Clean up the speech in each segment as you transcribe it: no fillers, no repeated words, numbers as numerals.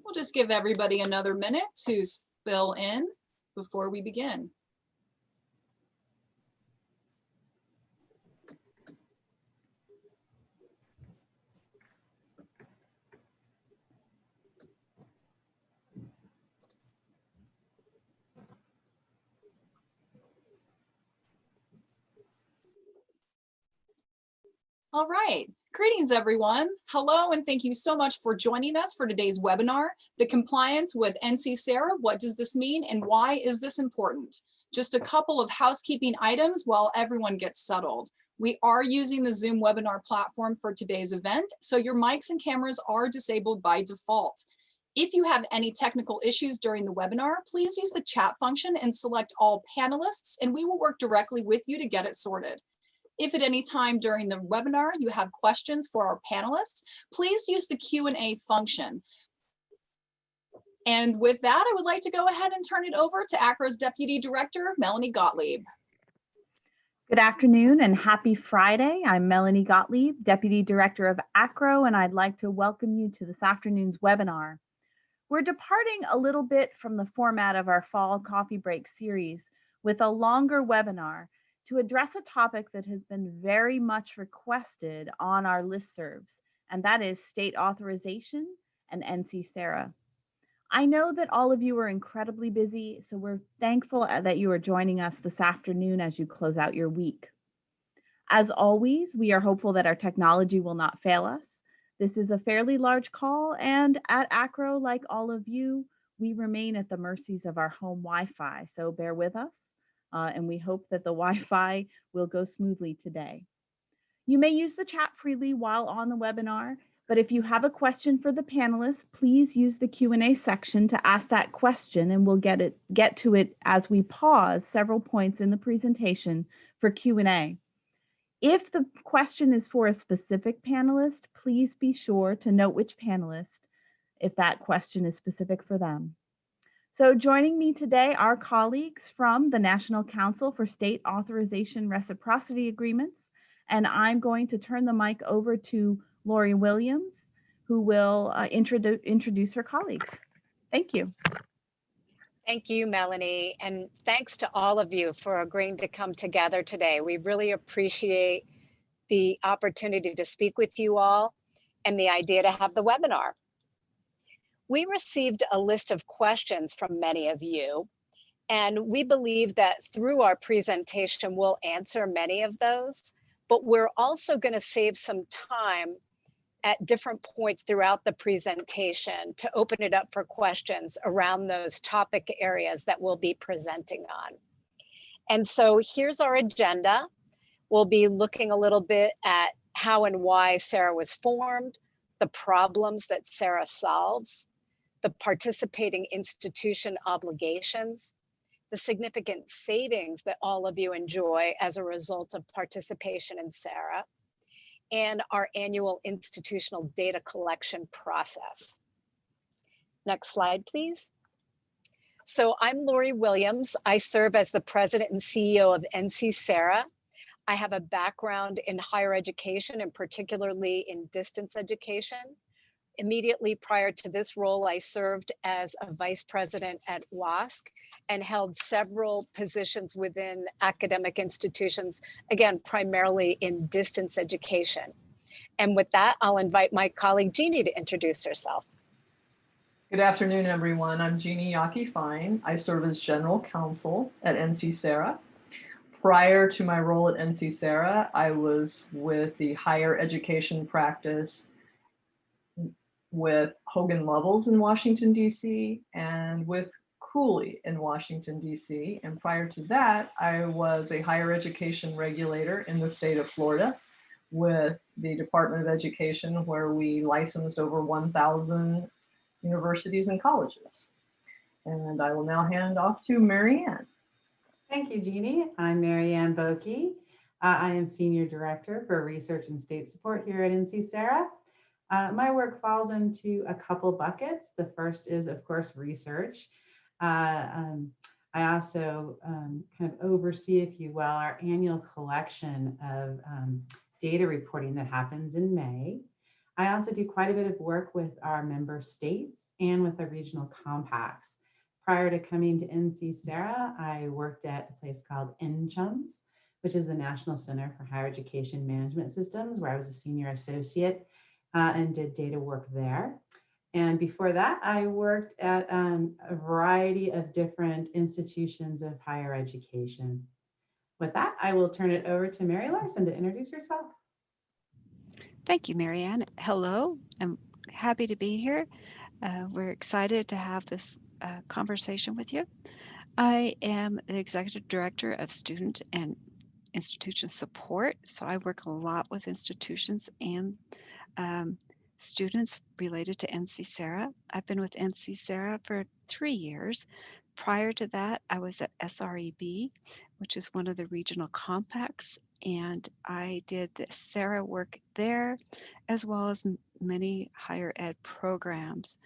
We'll just give everybody another minute to fill in before we begin. All right, greetings everyone. Hello and thank you so much for joining us for today's webinar, The Compliance with NC SARA, What Does This Mean and Why Is This Important? Just a couple of housekeeping items while everyone gets settled. We are using the Zoom webinar platform for today's event, so your mics and cameras are disabled by default. If you have any technical issues during the webinar, please use the chat function and select all panelists, and we will work directly with you to get it sorted. If at any time during the webinar you have questions for our panelists, please use the Q&A function. And with that, I would like to go ahead and turn it over to ACRA's Deputy Director, Melanie Gottlieb. Good afternoon and happy Friday. I'm Melanie Gottlieb, Deputy Director of ACRA, and I'd like to welcome you to this afternoon's webinar. We're departing a little bit from the format of our fall coffee break series with a longer webinar to address a topic that has been very much requested on our listservs, and that is state authorization and NC SARA. I know that all of you are incredibly busy, so we're thankful that you are joining us this afternoon as you close out your week. As always, we are hopeful that our technology will not fail us. This is a fairly large call, and at ACRA, like all of you, we remain at the mercies of our home Wi-Fi, so bear with us. And we hope that the Wi-Fi will go smoothly today. You may use the chat freely while on the webinar, but if you have a question for the panelists, please use the Q&A section to ask that question, and we'll get to it as we pause several points in the presentation for Q&A. If the question is for a specific panelist, please be sure to note which panelist if that question is specific for them. So joining me today are colleagues from the National Council for State Authorization Reciprocity Agreements, and I'm going to turn the mic over to Lori Williams, who will introduce her colleagues. Thank you. Thank you, Melanie, and thanks to all of you for agreeing to come together today. We really appreciate the opportunity to speak with you all and the idea to have the webinar. We received a list of questions from many of you, and we believe that through our presentation, we'll answer many of those, but we're also going to save some time at different points throughout the presentation to open it up for questions around those topic areas that we'll be presenting on. And so here's our agenda. We'll be looking a little bit at how and why SARA was formed, the problems that SARA solves, the participating institution obligations, the significant savings that all of you enjoy as a result of participation in SARA, and our annual institutional data collection process. Next slide, please. So I'm Lori Williams. I serve as the President and CEO of NC SARA. I have a background in higher education and particularly in distance education. Immediately prior to this role, I served as a vice president at WASC and held several positions within academic institutions, again, primarily in distance education. And with that, I'll invite my colleague Jeannie to introduce herself. Good afternoon, everyone. I'm Jeannie Yockey-Fine. I serve as General Counsel at NC SARA. Prior to my role at NC SARA, I was with the higher education practice with Hogan Lovells in Washington, D.C. and with Cooley in Washington, D.C. And prior to that, I was a higher education regulator in the state of Florida with the Department of Education, where we licensed over 1,000 universities and colleges. And I will now hand off to Mary Ann. Thank you, Jeannie. I'm Mary Ann Boki. I am Senior Director for Research and State Support here at NC SARA. My work falls into a couple buckets. The first is, of course, research. I also kind of oversee, if you will, our annual collection of data reporting that happens in May. I also do quite a bit of work with our member states and with the regional compacts. Prior to coming to NC SARA, I worked at a place called NCHUMS, which is the National Center for Higher Education Management Systems, where I was a senior associate and did data work there. And before that, I worked at a variety of different institutions of higher education. With that, I will turn it over to Mary Larson to introduce herself. Thank you, Marianne. Hello, I'm happy to be here. We're excited to have this conversation with you. I am the Executive Director of Student and Institution Support, so I work a lot with institutions and students related to NC SARA. I've been with NC SARA for 3 years. Prior to that, I was at SREB, which is one of the regional compacts, and I did the SARA work there, as well as many higher ed programs.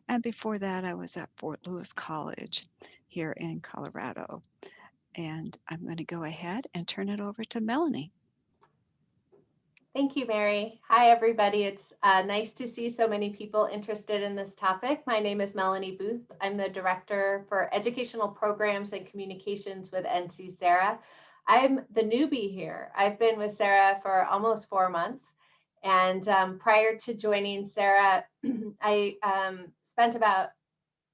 And before that, I was at Fort Lewis College here in Colorado. And I'm going to go ahead and turn it over to Melanie. Thank you, Mary. Hi, everybody. It's nice to see so many people interested in this topic. My name is Melanie Booth. I'm the Director for Educational Programs and Communications with NC SARA. I'm the newbie here. I've been with SARA for almost 4 months. And prior to joining SARA, I spent about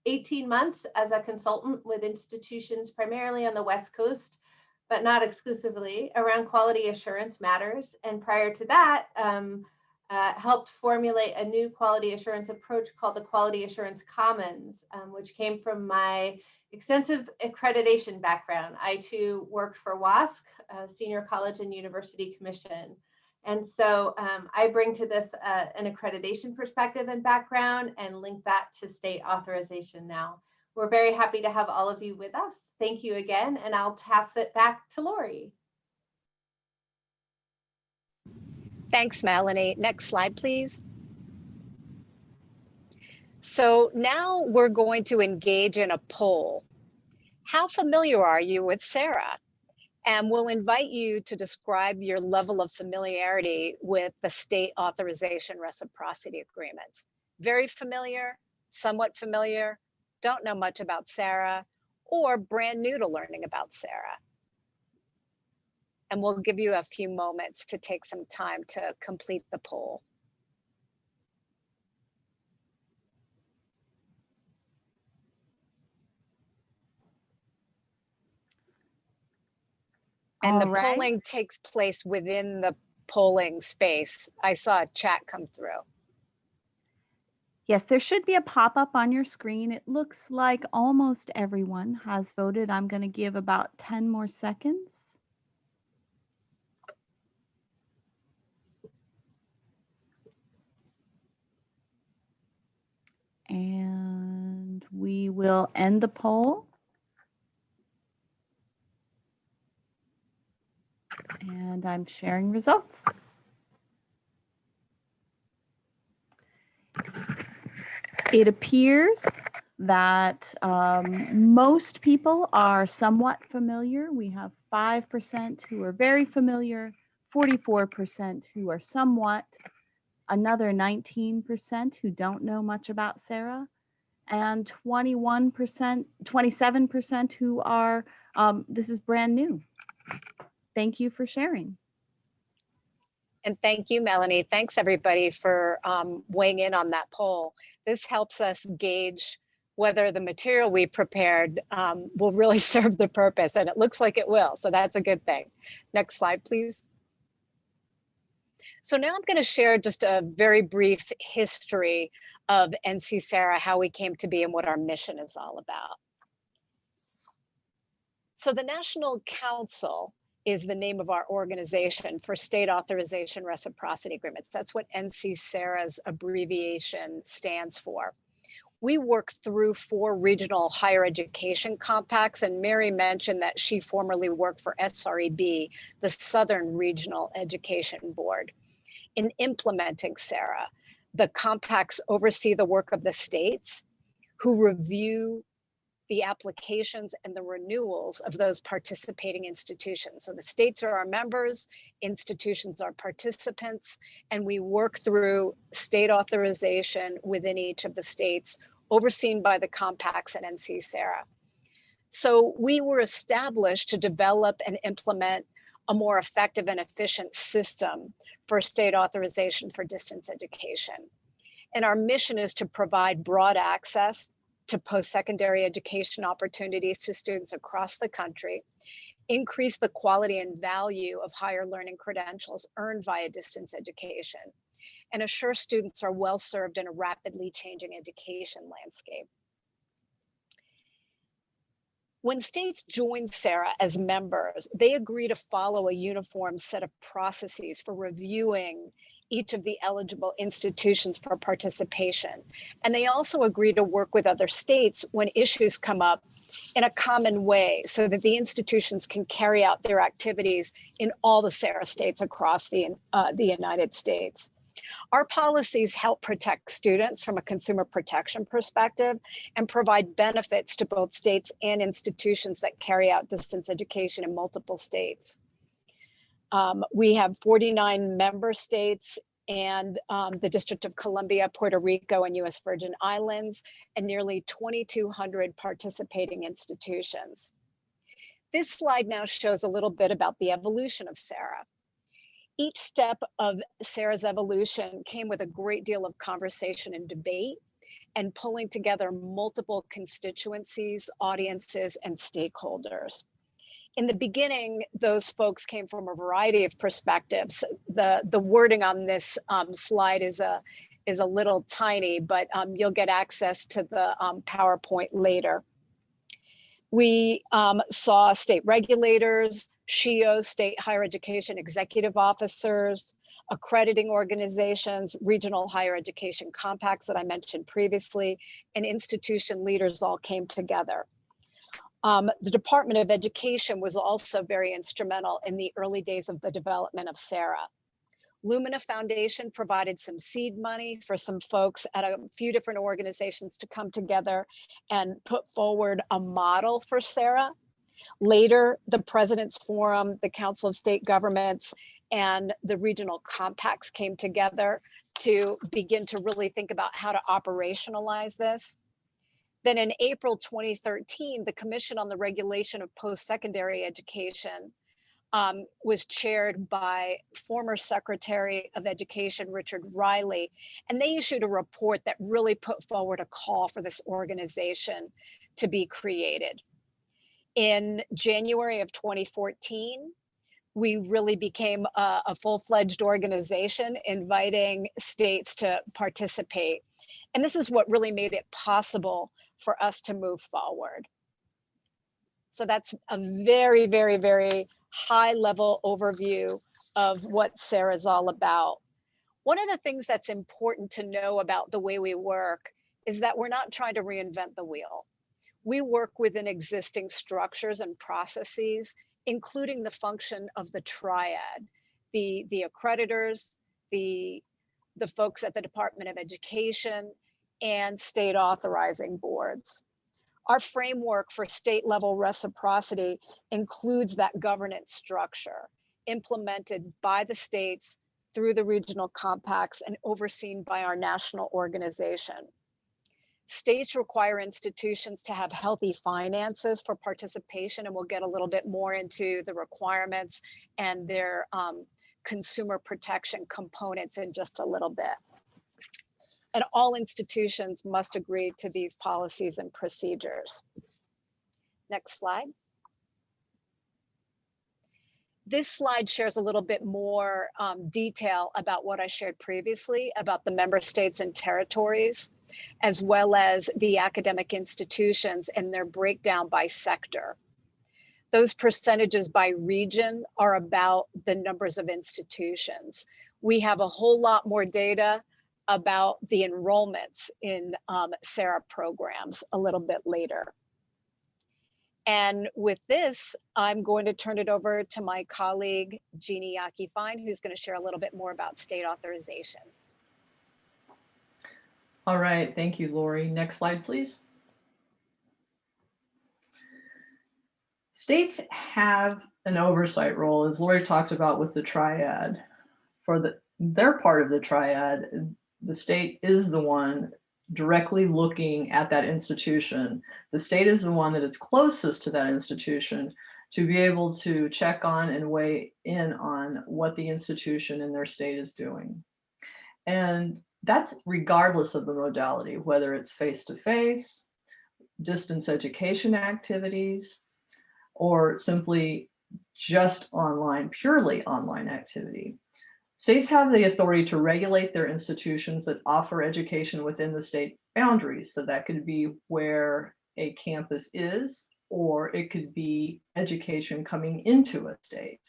18 months as a consultant with institutions primarily on the West Coast, but not exclusively, around quality assurance matters. And prior to that, helped formulate a new quality assurance approach called the Quality Assurance Commons, which came from my extensive accreditation background. I too worked for WASC, Senior College and University Commission. And so I bring to this an accreditation perspective and background and link that to state authorization now. We're very happy to have all of you with us. Thank you again, and I'll pass it back to Lori. Thanks, Melanie. Next slide, please. So now we're going to engage in a poll. How familiar are you with SARA? And we'll invite you to describe your level of familiarity with the state authorization reciprocity agreements. Very familiar, somewhat familiar, don't know much about SARA, or brand new to learning about SARA. And we'll give you a few moments to take some time to complete the poll. And the polling takes place within the polling space. I saw a chat come through. Yes, there should be a pop-up on your screen. It looks like almost everyone has voted. I'm going to give about 10 more seconds. And we will end the poll. And I'm sharing results. It appears that most people are somewhat familiar. We have 5% who are very familiar, 44% who are somewhat, another 19% who don't know much about SARA, and 27% who are, this is brand new. Thank you for sharing. And thank you, Melanie. Thanks everybody for weighing in on that poll. This helps us gauge whether the material we prepared will really serve the purpose, and it looks like it will, so that's a good thing. Next slide, please. So now I'm going to share just a very brief history of NC SARA, how we came to be and what our mission is all about. So the National Council is the name of our organization for state authorization reciprocity agreements. That's what NC SARA's abbreviation stands for. We work through 4 regional higher education compacts, and Mary mentioned that she formerly worked for SREB, the Southern Regional Education Board. In implementing SARA, the compacts oversee the work of the states, who review the applications and the renewals of those participating institutions. So the states are our members, institutions are participants, and we work through state authorization within each of the states overseen by the compacts at NC SARA. So we were established to develop and implement a more effective and efficient system for state authorization for distance education. And our mission is to provide broad access to post-secondary education opportunities to students across the country, increase the quality and value of higher learning credentials earned via distance education, and assure students are well served in a rapidly changing education landscape. When states join SARA as members, they agree to follow a uniform set of processes for reviewing each of the eligible institutions for participation. And they also agree to work with other states when issues come up in a common way so that the institutions can carry out their activities in all the SARA states across the United States. Our policies help protect students from a consumer protection perspective and provide benefits to both states and institutions that carry out distance education in multiple states. We have 49 member states and the District of Columbia, Puerto Rico, and US Virgin Islands, and nearly 2,200 participating institutions. This slide now shows a little bit about the evolution of SARA. Each step of SARA's evolution came with a great deal of conversation and debate and pulling together multiple constituencies, audiences, and stakeholders. In the beginning, those folks came from a variety of perspectives. The wording on this slide is a little tiny, but you'll get access to the PowerPoint later. We saw state regulators, SHIO, state higher education executive officers, accrediting organizations, regional higher education compacts that I mentioned previously, and institution leaders all came together. The Department of Education was also very instrumental in the early days of the development of SARA. Lumina Foundation provided some seed money for some folks at a few different organizations to come together and put forward a model for SARA. Later, the President's Forum, the Council of State Governments, and the regional compacts came together to begin to really think about how to operationalize this. Then in April 2013, the Commission on the Regulation of Post-Secondary Education was chaired by former Secretary of Education, Richard Riley, and they issued a report that really put forward a call for this organization to be created. In January of 2014, we really became a full-fledged organization inviting states to participate. And this is what really made it possible for us to move forward. So that's a very, very, very high level overview of what SARA is all about. One of the things that's important to know about the way we work is that we're not trying to reinvent the wheel. We work within existing structures and processes, including the function of the triad, the accreditors, the folks at the Department of Education, and state authorizing boards. Our framework for state level reciprocity includes that governance structure implemented by the states through the regional compacts and overseen by our national organization. States require institutions to have healthy finances for participation, and we'll get a little bit more into the requirements and their consumer protection components in just a little bit. And all institutions must agree to these policies and procedures. Next slide. This slide shares a little bit more detail about what I shared previously about the member states and territories, as well as the academic institutions and their breakdown by sector. Those percentages by region are about the numbers of institutions. We have a whole lot more data about the enrollments in SARA programs a little bit later. And with this, I'm going to turn it over to my colleague, Jeannie Yaki-Fine, who's going to share a little bit more about state authorization. All right, thank you, Lori. Next slide, please. States have an oversight role, as Lori talked about with the triad. For their part of the triad, the state is the one directly looking at that institution. The state is the one that is closest to that institution to be able to check on and weigh in on what the institution in their state is doing. And that's regardless of the modality, whether it's face-to-face, distance education activities, or simply just online, purely online activity. States have the authority to regulate their institutions that offer education within the state boundaries. So that could be where a campus is, or it could be education coming into a state.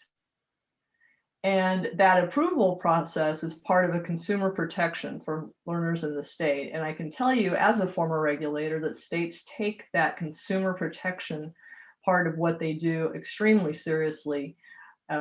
And that approval process is part of a consumer protection for learners in the state. And I can tell you as a former regulator that states take that consumer protection part of what they do extremely seriously.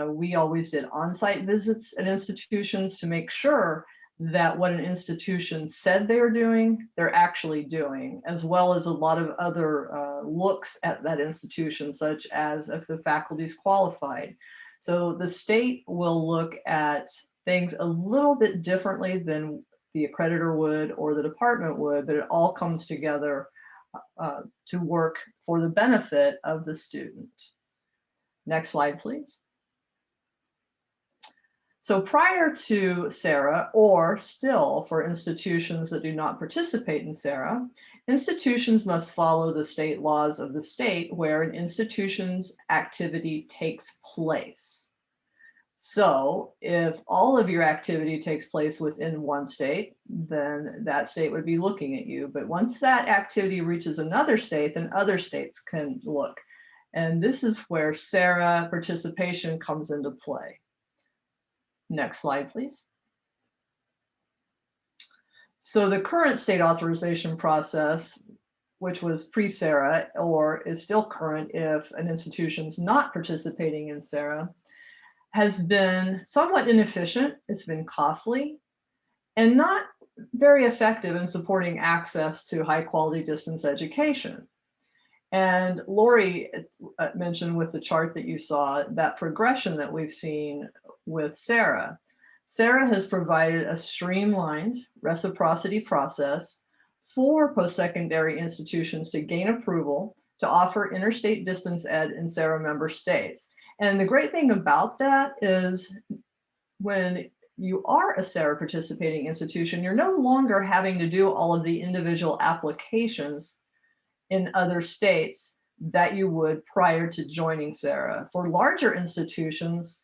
We always did on-site visits at institutions to make sure that what an institution said they were doing, they're actually doing, as well as a lot of other looks at that institution, such as if the faculty is qualified. So the state will look at things a little bit differently than the accreditor would or the department would, but it all comes together to work for the benefit of the student. Next slide, please. So prior to SARA, or still for institutions that do not participate in SARA, institutions must follow the state laws of the state where an institution's activity takes place. So if all of your activity takes place within one state, then that state would be looking at you. But once that activity reaches another state, then other states can look. And this is where SARA participation comes into play. Next slide, please. So the current state authorization process, which was pre-SARA or is still current if an institution's not participating in SARA, has been somewhat inefficient. It's been costly and not very effective in supporting access to high quality distance education. And Lori mentioned with the chart that you saw that progression that we've seen with SARA. SARA has provided a streamlined reciprocity process for post-secondary institutions to gain approval to offer interstate distance ed in SARA member states. And the great thing about that is when you are a SARA participating institution, you're no longer having to do all of the individual applications in other states that you would prior to joining SARA. For larger institutions,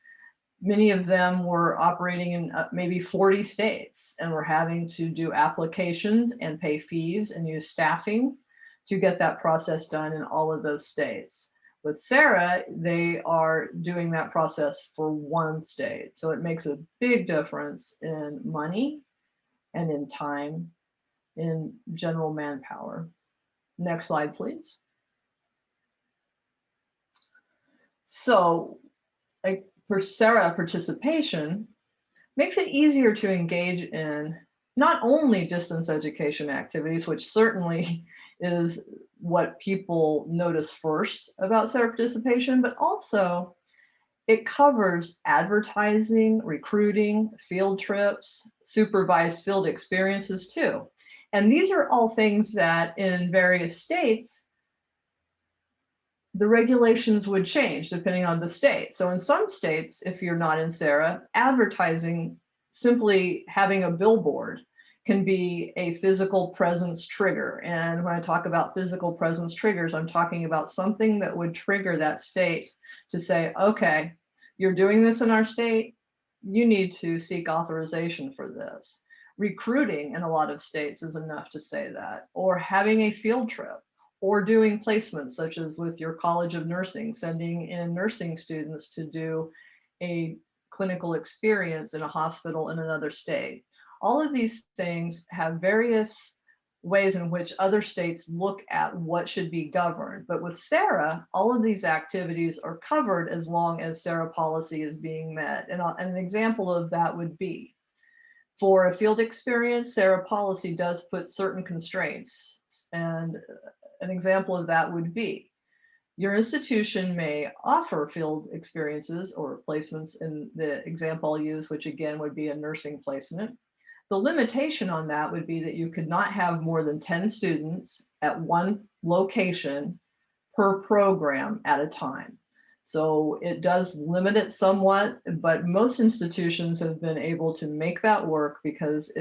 many of them were operating in maybe 40 states and were having to do applications and pay fees and use staffing to get that process done in all of those states. With SARA, they are doing that process for one state. So it makes a big difference in money and in time, in general manpower. Next slide, please. So for SARA participation makes it easier to engage in not only distance education activities, which certainly is what people notice first about SARA participation, but also it covers advertising, recruiting, field trips, supervised field experiences too. And these are all things that in various states, the regulations would change depending on the state. So in some states, if you're not in SARA, advertising, simply having a billboard can be a physical presence trigger. And when I talk about physical presence triggers, I'm talking about something that would trigger that state to say, okay, you're doing this in our state, you need to seek authorization for this. Recruiting in a lot of states is enough to say that, or having a field trip, or doing placements such as with your College of Nursing, sending in nursing students to do a clinical experience in a hospital in another state. All of these things have various ways in which other states look at what should be governed. But with SARA, all of these activities are covered as long as SARA policy is being met. And an example of that would be, for a field experience, SARA policy does put certain constraints. And an example of that would be, your institution may offer field experiences or placements in the example I'll use, which again would be a nursing placement, The limitation on that would be that you could not have more than 10 students at one location per program at a time. So it does limit it somewhat, but most institutions have been able to make that work because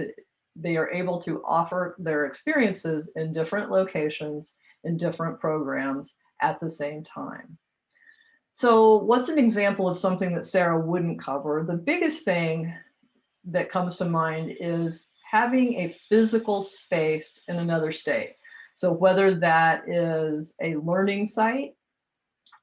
they are able to offer their experiences in different locations, in different programs at the same time. So what's an example of something that SARA wouldn't cover? The biggest thing that comes to mind is having a physical space in another state. So whether that is a learning site,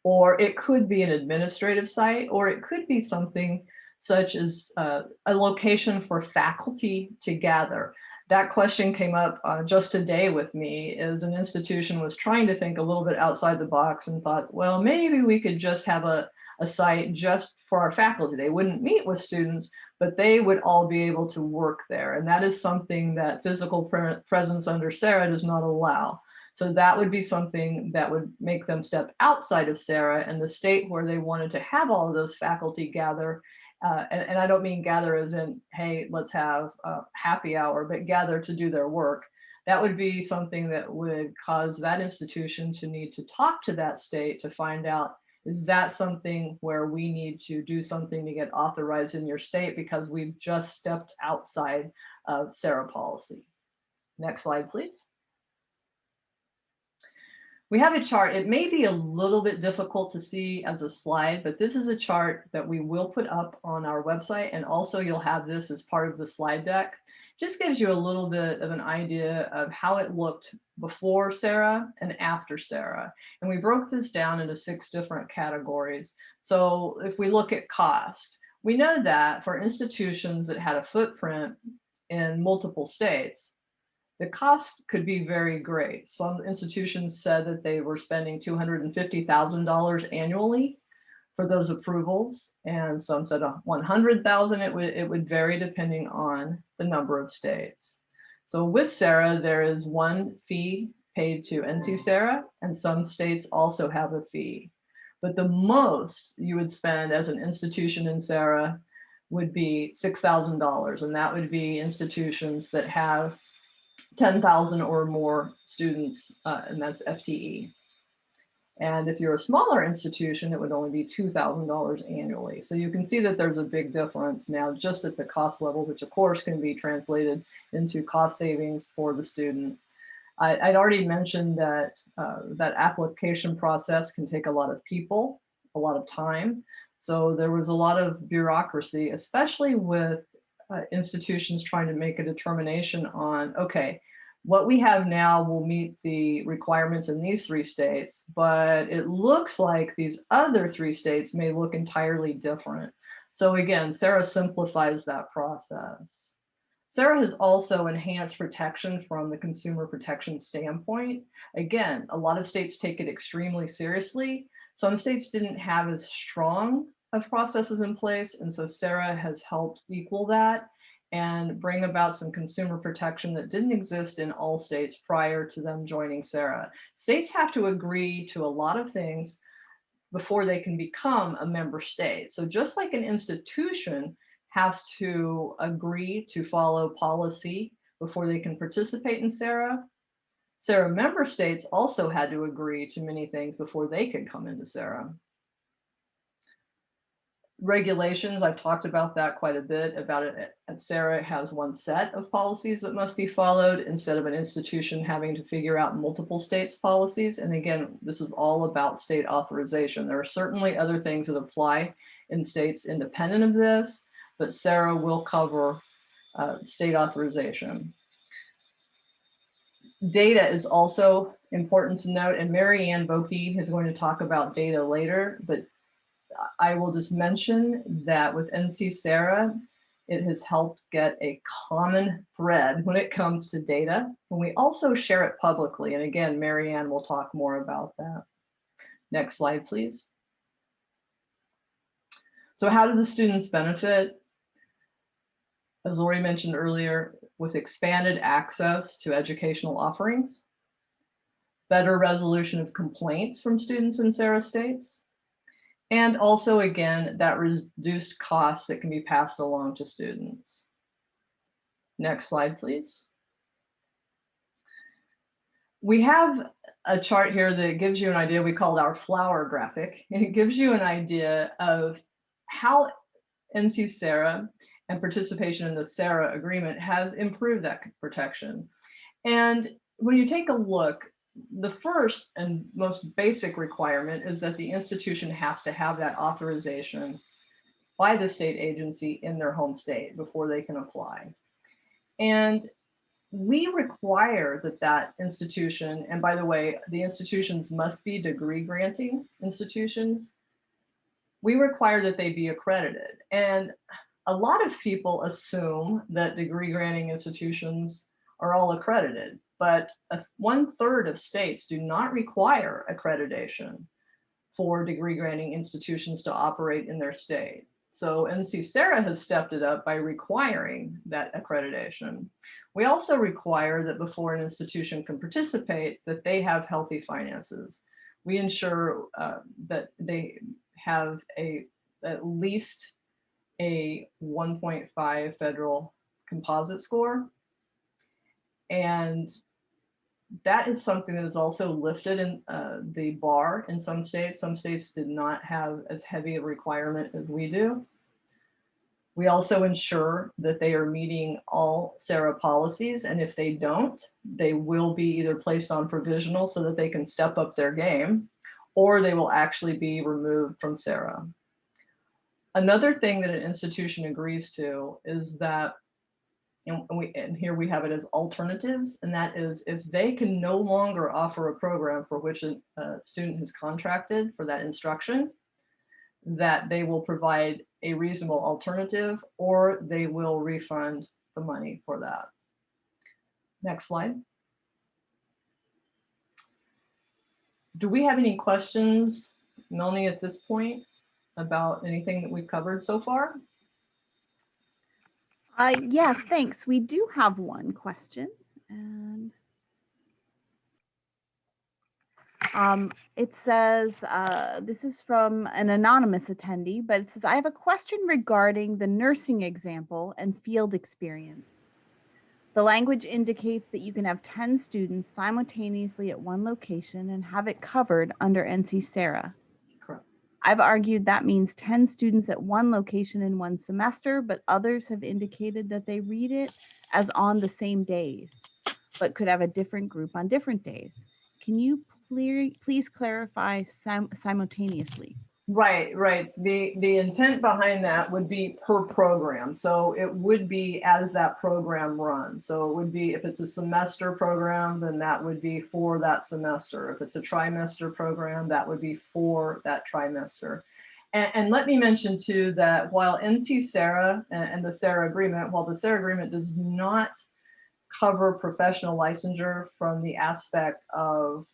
or it could be an administrative site, or it could be something such as a location for faculty to gather. That question came up just today with me, as an institution was trying to think a little bit outside the box and thought, well, maybe we could just have a site just for our faculty. They wouldn't meet with students, but they would all be able to work there. And that is something that physical presence under SARA does not allow. So that would be something that would make them step outside of SARA, and the state where they wanted to have all of those faculty gather. And I don't mean gather as in, hey, let's have a happy hour, but gather to do their work. That would be something that would cause that institution to need to talk to that state to find out, is that something where we need to do something to get authorized in your state because we've just stepped outside of SARA policy. Next slide, please. We have a chart. It may be a little bit difficult to see as a slide, but this is a chart that we will put up on our website. And also you'll have this as part of the slide deck. Just gives you a little bit of an idea of how it looked before SARA and after SARA. And we broke this down into 6 different categories. So if we look at cost, we know that for institutions that had a footprint in multiple states, the cost could be very great. Some institutions said that they were spending $250,000 annually for those approvals, and some said $100,000. It would vary depending on the number of states. So with SARA, there is one fee paid to NC SARA, and some states also have a fee. But the most you would spend as an institution in SARA would be $6,000, and that would be institutions that have 10,000 or more students, and that's FTE. And if you're a smaller institution, it would only be $2,000 annually. So you can see that there's a big difference now just at the cost level, which of course can be translated into cost savings for the student. I'd already mentioned that that application process can take a lot of people, a lot of time. So there was a lot of bureaucracy, especially with institutions trying to make a determination on, okay, what we have now will meet the requirements in these 3 states, but it looks like these other 3 states may look entirely different. So again, SARA simplifies that process. SARA has also enhanced protection from the consumer protection standpoint. Again, a lot of states take it extremely seriously. Some states didn't have as strong of processes in place, and so SARA has helped equal that and bring about some consumer protection that didn't exist in all states prior to them joining SARA. States have to agree to a lot of things before they can become a member state. So just like an institution has to agree to follow policy before they can participate in SARA, SARA member states also had to agree to many things before they could come into SARA. Regulations, I've talked about that quite a bit, about it. SARA has one set of policies that must be followed instead of an institution having to figure out multiple states' policies. And again, this is all about state authorization. There are certainly other things that apply in states independent of this, but SARA will cover state authorization. Data is also important to note, and Mary Ann Boki is going to talk about data later, but I will just mention that with NC SARA, it has helped get a common thread when it comes to data. And we also share it publicly. And again, Mary Ann will talk more about that. Next slide, please. So how do the students benefit? As Lori mentioned earlier, with expanded access to educational offerings, better resolution of complaints from students in SARA states, and also, again, that reduced costs that can be passed along to students. Next slide, please. We have a chart here that gives you an idea. We call it our flower graphic. And it gives you an idea of how NC SARA and participation in the SARA agreement has improved that protection. And when you take a look, the first and most basic requirement is that the institution has to have that authorization by the state agency in their home state before they can apply. And we require that that institution, and by the way, the institutions must be degree granting institutions. We require that they be accredited. And a lot of people assume that degree granting institutions are all accredited, but 1/3 of states do not require accreditation for degree granting institutions to operate in their state. So NC SARA has stepped it up by requiring that accreditation. We also require that before an institution can participate, that they have healthy finances. We ensure that they have at least a 1.5 federal composite score. And that is something that is also lifted in the bar in some states. Some states did not have as heavy a requirement as we do. We also ensure that they are meeting all SARA policies, and if they don't, they will be either placed on provisional so that they can step up their game, or they will actually be removed from SARA. Another thing that an institution agrees to is that, and here we have it as alternatives, and that is if they can no longer offer a program for which a student has contracted for that instruction, that they will provide a reasonable alternative, or they will refund the money for that. Next slide. Do we have any questions, Melanie, at this point about anything that we've covered so far? Yes, thanks. We do have one question, and it says, this is from an anonymous attendee, but it says, I have a question regarding the nursing example and field experience. The language indicates that you can have 10 students simultaneously at one location and have it covered under NC SARA. Correct. I've argued that means 10 students at one location in one semester, but others have indicated that they read it as on the same days, but could have a different group on different days. Can you please clarify simultaneously? Right. The intent behind that would be per program. So it would be as that program runs. So it would be, if it's a semester program, then that would be for that semester. If it's a trimester program, that would be for that trimester. And let me mention too that while NC SARA and the SARA agreement, while the SARA agreement does not cover professional licensure from the aspect of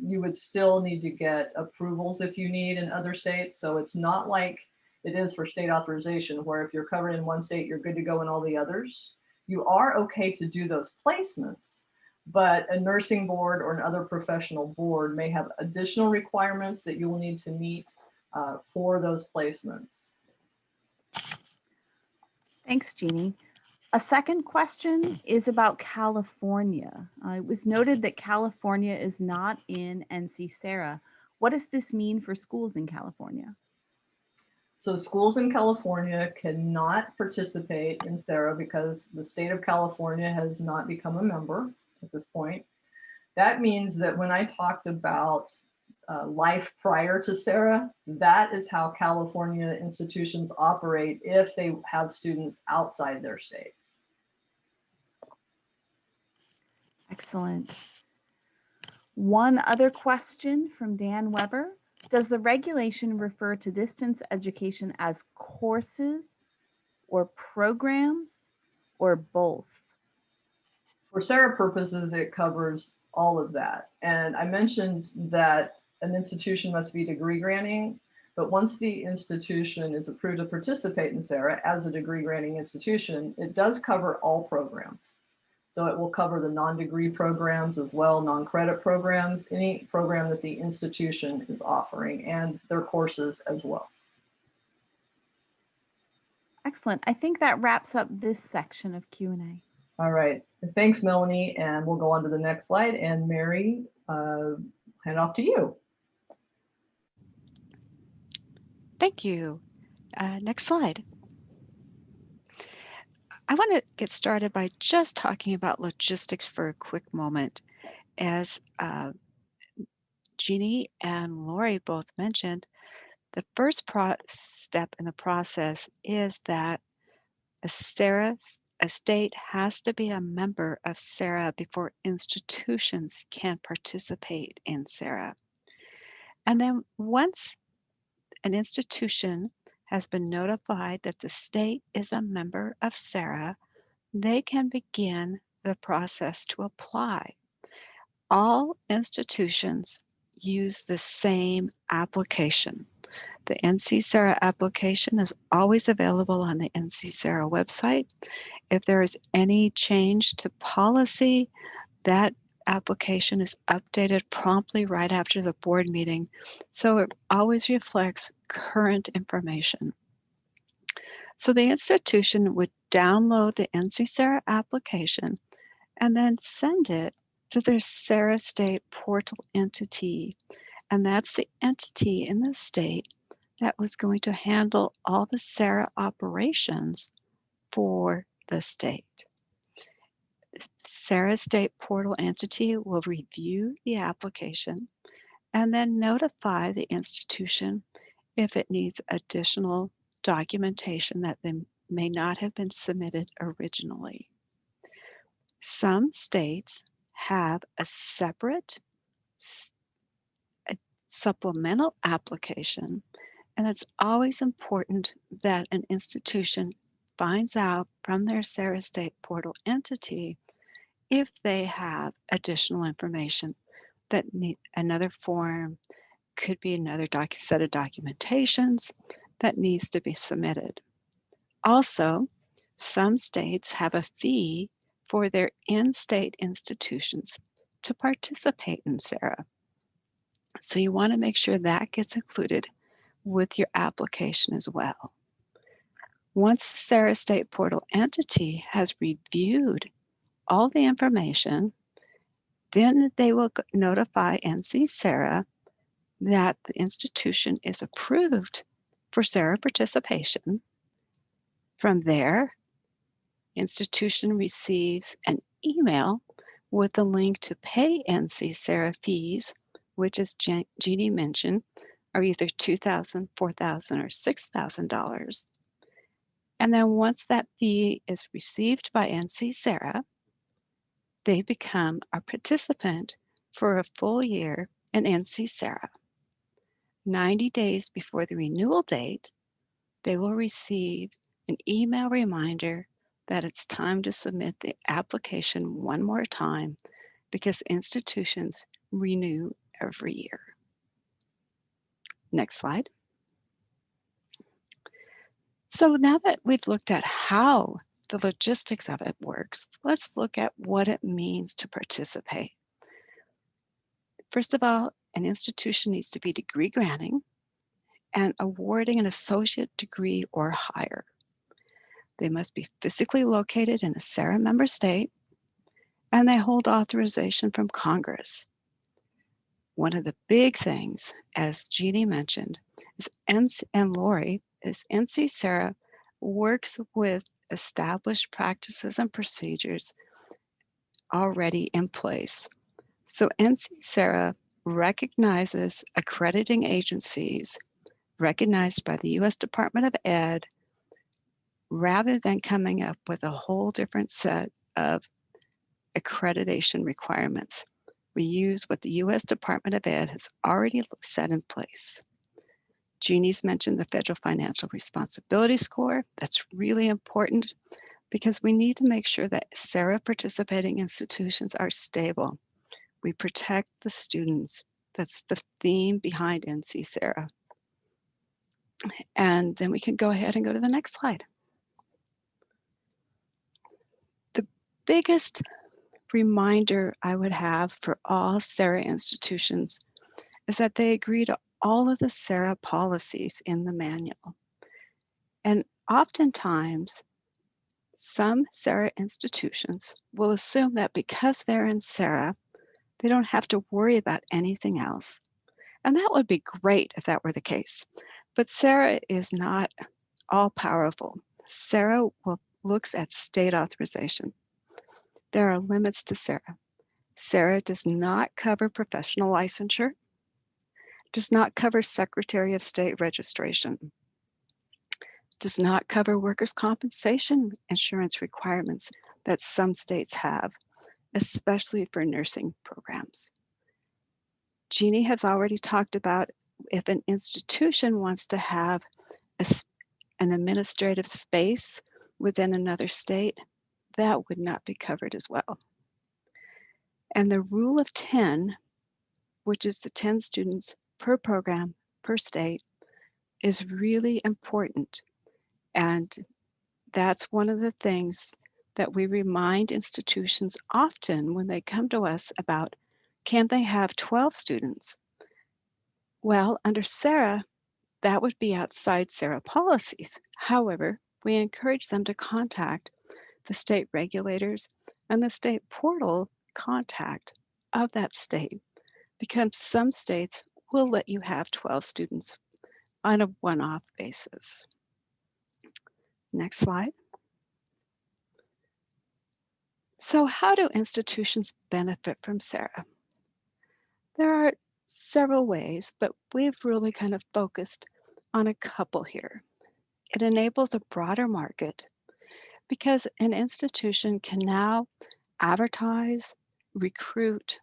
you would still need to get approvals if you need in other states. So it's not like it is for state authorization, where if you're covered in one state, you're good to go in all the others. You are okay to do those placements, but a nursing board or another professional board may have additional requirements that you will need to meet for those placements. Thanks, Jeannie. A second question is about California. It was noted that California is not in NC SARA. What does this mean for schools in California? So schools in California cannot participate in SARA because the state of California has not become a member at this point. That means that when I talked about life prior to SARA, that is how California institutions operate if they have students outside their state. Excellent. One other question from Dan Weber. Does the regulation refer to distance education as courses or programs or both? For SARA purposes, it covers all of that. And I mentioned that an institution must be degree granting, but once the institution is approved to participate in SARA as a degree granting institution, it does cover all programs. So it will cover the non-degree programs as well, non-credit programs, any program that the institution is offering, and their courses as well. Excellent. I think that wraps up this section of Q&A. All right. Thanks, Melanie. And we'll go on to the next slide. And Mary, hand off to you. Thank you. Next slide. I want to get started by just talking about logistics for a quick moment. As Jeannie and Lori both mentioned, the first step in the process is that a state has to be a member of SARA before institutions can participate in SARA. And then once an institution has been notified that the state is a member of SARA, they can begin the process to apply. All institutions use the same application. The NC SARA application is always available on the NC SARA website. If there is any change to policy, that application is updated promptly right after the board meeting, so it always reflects current information. So the institution would download the NC SARA application and then send it to their SARA state portal entity. And that's the entity in the state that was going to handle all the SARA operations for the state. SARA state portal entity will review the application and then notify the institution if it needs additional documentation that may not have been submitted originally. Some states have a separate supplemental application, and it's always important that an institution finds out from their SARA state portal entity if they have additional information that need another form, could be another set of documentations that needs to be submitted. Also, some states have a fee for their in-state institutions to participate in SARA. So you want to make sure that gets included with your application as well. Once the SARA state portal entity has reviewed all the information, then they will notify NC SARA that the institution is approved for SARA participation. From there, institution receives an email with a link to pay NC SARA fees, which, as Jeannie mentioned, are either $2,000, $4,000, or $6,000. And then once that fee is received by NC SARA, they become a participant for a full year in NC SARA. 90 days before the renewal date, they will receive an email reminder that it's time to submit the application one more time because institutions renew every year. Next slide. So now that we've looked at how the logistics of it works, let's look at what it means to participate. First of all, an institution needs to be degree granting and awarding an associate degree or higher. They must be physically located in a SARA member state, and they hold authorization from Congress. One of the big things, as Jeannie mentioned, is and Lori, is NC SARA works with established practices and procedures already in place. So NC SARA recognizes accrediting agencies recognized by the U.S. Department of Ed rather than coming up with a whole different set of accreditation requirements. We use what the U.S. Department of Ed has already set in place. Jeannie's mentioned the Federal Financial Responsibility Score. That's really important because we need to make sure that SARA participating institutions are stable. We protect the students. That's the theme behind NC SARA. And then we can go ahead and go to the next slide. The biggest reminder I would have for all SARA institutions is that they agree to all of the SARA policies in the manual. And oftentimes, some SARA institutions will assume that because they're in SARA, they don't have to worry about anything else. And that would be great if that were the case. But SARA is not all powerful. SARA looks at state authorization. There are limits to SARA. SARA does not cover professional licensure, does not cover Secretary of State registration, does not cover workers' compensation insurance requirements that some states have, especially for nursing programs. Jeannie has already talked about if an institution wants to have an administrative space within another state, that would not be covered as well. And the rule of 10, which is the 10 students per program per state, is really important. And that's one of the things that we remind institutions often when they come to us about, can they have 12 students? Well, under SARA, that would be outside SARA policies. However, we encourage them to contact the state regulators and the state portal contact of that state, because some states will let you have 12 students on a one-off basis. Next slide. So how do institutions benefit from SARA? There are several ways, but we've really kind of focused on a couple here. It enables a broader market because an institution can now advertise, recruit,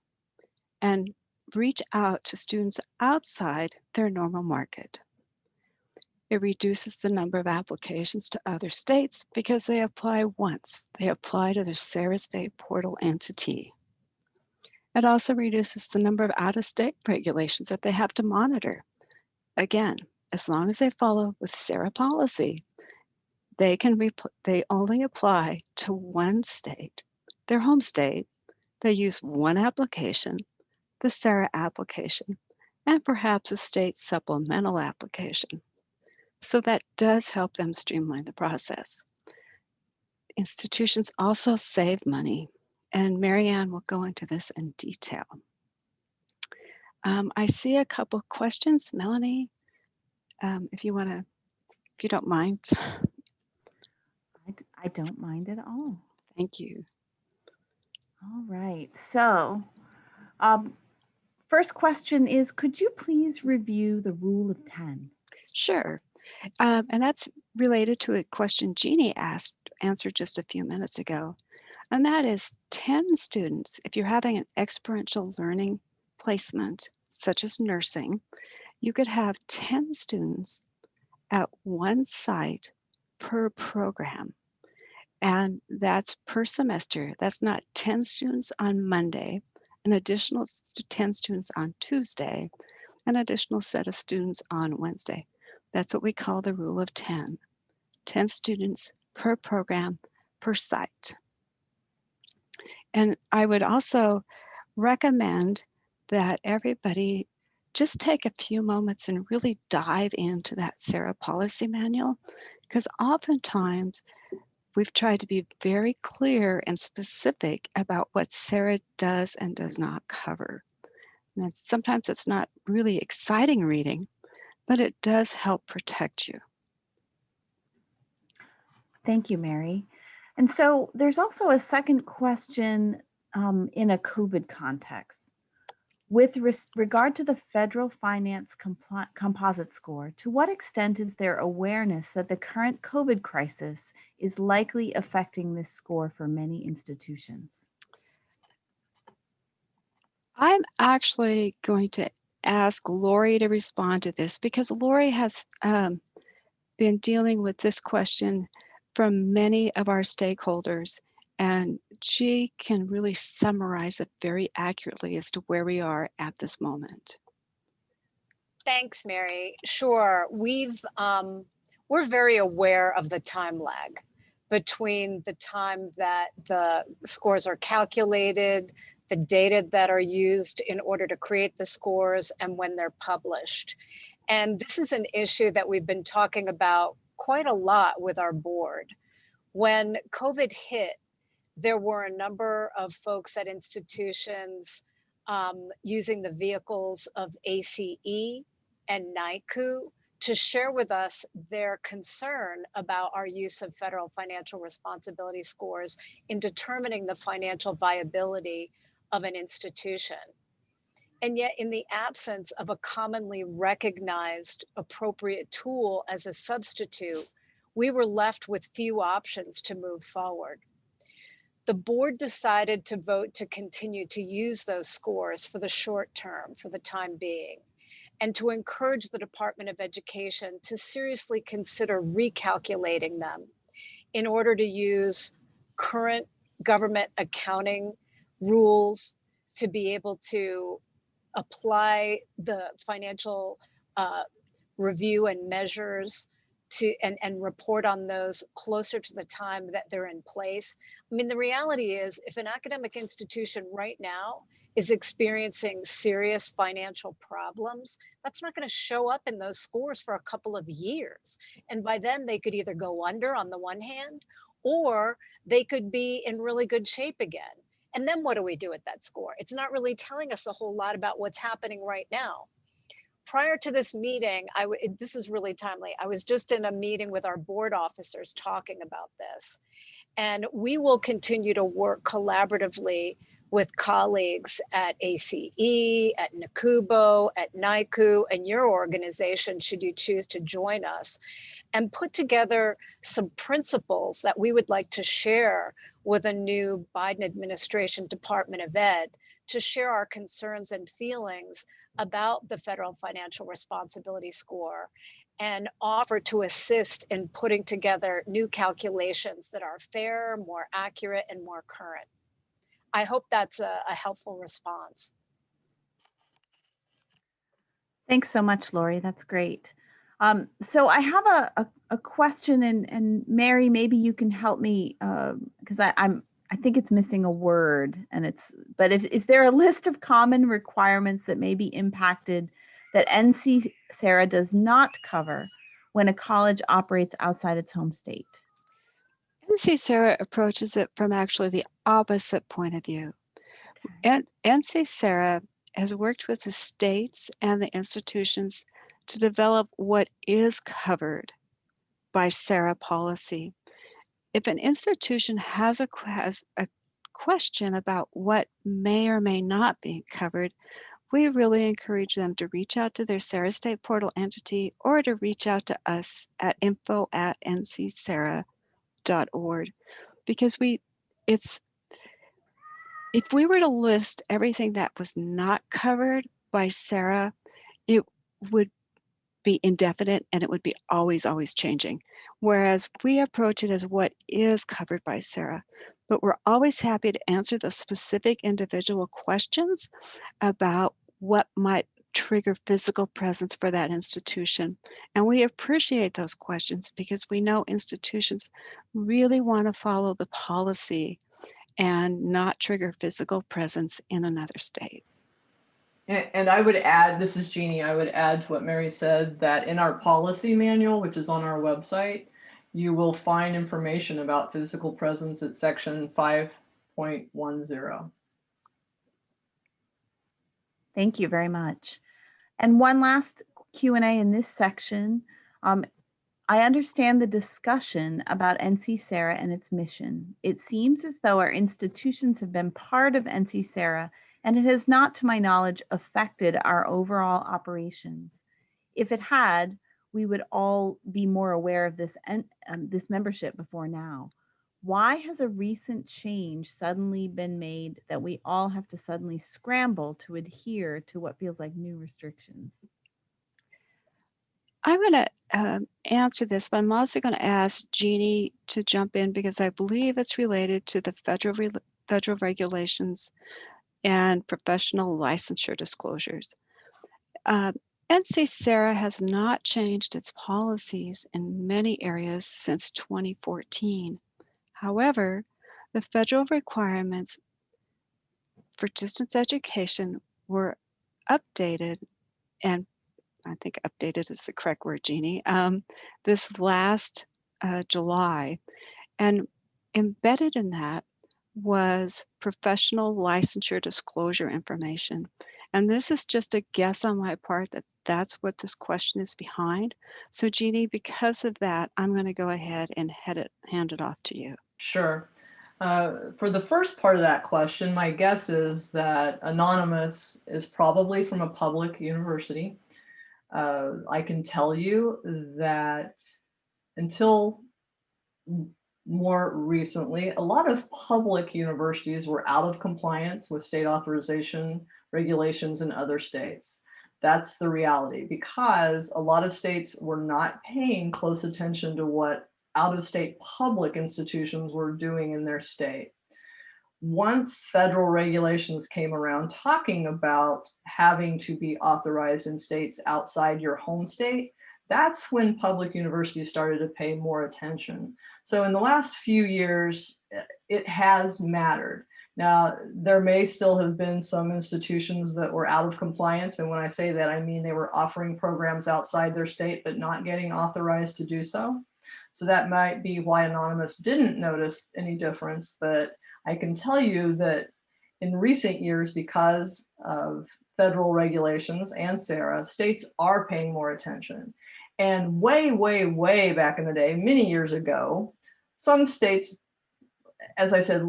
and reach out to students outside their normal market. It reduces the number of applications to other states because they apply once. They apply to their SARA state portal entity. It also reduces the number of out-of-state regulations that they have to monitor. Again, as long as they follow with SARA policy, they only apply to one state, their home state. They use one application, the SARA application, and perhaps a state supplemental application. So that does help them streamline the process. Institutions also save money, and Marianne will go into this in detail. I see a couple questions. Melanie, if you don't mind. I don't mind at all. Thank you. All right. So, first question is, could you please review the rule of 10? Sure. And that's related to a question Jeannie answered just a few minutes ago. And that is 10 students, if you're having an experiential learning placement, such as nursing, you could have 10 students at one site per program. And that's per semester. That's not 10 students on Monday, an additional 10 students on Tuesday, an additional set of students on Wednesday. That's what we call the rule of 10. 10 students per program per site. And I would also recommend that everybody just take a few moments and really dive into that SARA policy manual, because oftentimes we've tried to be very clear and specific about what SARA does and does not cover. And sometimes it's not really exciting reading, but it does help protect you. Thank you, Mary. And so there's also a second question in a COVID context. With regard to the federal finance composite score, to what extent is there awareness that the current COVID crisis is likely affecting this score for many institutions? I'm actually going to ask Lori to respond to this because Lori has been dealing with this question from many of our stakeholders, and she can really summarize it very accurately as to where we are at this moment. Thanks, Mary. Sure, we're very aware of the time lag between the time that the scores are calculated, the data that are used in order to create the scores, and when they're published. And this is an issue that we've been talking about quite a lot with our board. When COVID hit, there were a number of folks at institutions using the vehicles of ACE and NICU to share with us their concern about our use of federal financial responsibility scores in determining the financial viability of an institution. And yet, in the absence of a commonly recognized appropriate tool as a substitute, we were left with few options to move forward. The board decided to vote to continue to use those scores for the short term, for the time being, and to encourage the Department of Education to seriously consider recalculating them in order to use current government accounting rules to be able to apply the financial review and measures to and report on those closer to the time that they're in place. I mean, the reality is, if an academic institution right now is experiencing serious financial problems, that's not going to show up in those scores for a couple of years. And by then they could either go under on the one hand, or they could be in really good shape again. And then what do we do with that score? It's not really telling us a whole lot about what's happening right now. Prior to this meeting, this is really timely. I was just in a meeting with our board officers talking about this. And we will continue to work collaboratively with colleagues at ACE, at NACUBO, at NICU, and your organization, should you choose to join us, and put together some principles that we would like to share with a new Biden administration Department of Ed, to share our concerns and feelings about the federal financial responsibility score, and offer to assist in putting together new calculations that are fair, more accurate, and more current. I hope that's a helpful response. Thanks so much, Lori. That's great. So I have a question, and Mary, maybe you can help me, because I think it's missing a word, but is there a list of common requirements that may be impacted that NC SARA does not cover when a college operates outside its home state? NC SARA approaches it from actually the opposite point of view. And NC SARA has worked with the states and the institutions to develop what is covered by SARA policy. If an institution has a question about what may or may not be covered, we really encourage them to reach out to their SARA State Portal entity, or to reach out to us at info@ncsara.org, because if we were to list everything that was not covered by SARA, it would be indefinite and it would be always changing. Whereas we approach it as what is covered by SARA, but we're always happy to answer the specific individual questions about what might trigger physical presence for that institution. And we appreciate those questions because we know institutions really want to follow the policy and not trigger physical presence in another state. And I would add, this is Jeannie, I would add to what Mary said, that in our policy manual, which is on our website, you will find information about physical presence at section 5.10. Thank you very much. And one last Q&A in this section. I understand the discussion about NC SARA and its mission. It seems as though our institutions have been part of NC SARA, and it has not, to my knowledge, affected our overall operations. If it had, we would all be more aware of this membership before now. Why has a recent change suddenly been made that we all have to suddenly scramble to adhere to what feels like new restrictions? I'm going to answer this, but I'm also going to ask Jeannie to jump in because I believe it's related to the federal regulations and professional licensure disclosures. NC SARA has not changed its policies in many areas since 2014. However, the federal requirements for distance education were updated, and I think updated is the correct word, Jeannie, this last July. And embedded in that was professional licensure disclosure information. And this is just a guess on my part that that's what this question is behind. So Jeannie, because of that, I'm going to go ahead and hand it off to you. Sure. For the first part of that question, my guess is that anonymous is probably from a public university. I can tell you that until more recently, a lot of public universities were out of compliance with state authorization regulations in other states. That's the reality, because a lot of states were not paying close attention to what out-of-state public institutions were doing in their state. Once federal regulations came around talking about having to be authorized in states outside your home state, that's when public universities started to pay more attention. So in the last few years, it has mattered. Now, there may still have been some institutions that were out of compliance. And when I say that, I mean they were offering programs outside their state, but not getting authorized to do so. So that might be why Anonymous didn't notice any difference. But I can tell you that in recent years, because of federal regulations and SARA, states are paying more attention. And way, way, way back in the day, many years ago, some states, as I said,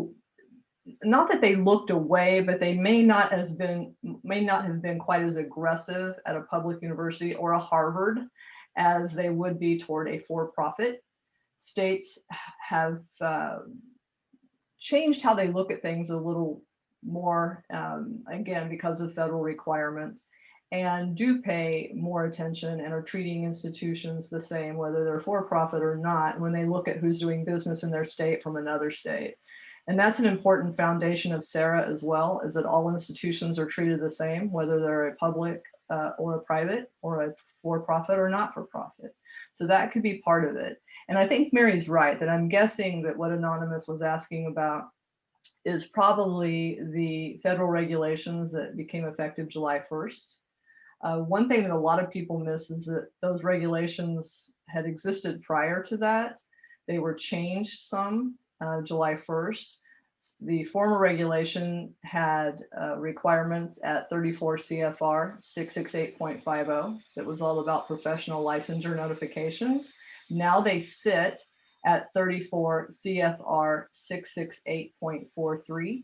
not that they looked away, but they may not have been quite as aggressive at a public university or a Harvard as they would be toward a for-profit. States have changed how they look at things a little more, again, because of federal requirements, and do pay more attention and are treating institutions the same, whether they're for-profit or not, when they look at who's doing business in their state from another state. And that's an important foundation of SARA as well, is that all institutions are treated the same, whether they're a public or a private or a for-profit or not for profit. So that could be part of it. And I think Mary's right, that I'm guessing that what Anonymous was asking about is probably the federal regulations that became effective July 1st. One thing that a lot of people miss is that those regulations had existed prior to that. They were changed some July 1st. The former regulation had requirements at 34 CFR 668.50 that was all about professional licensure notifications. Now they sit at 34 CFR 668.43.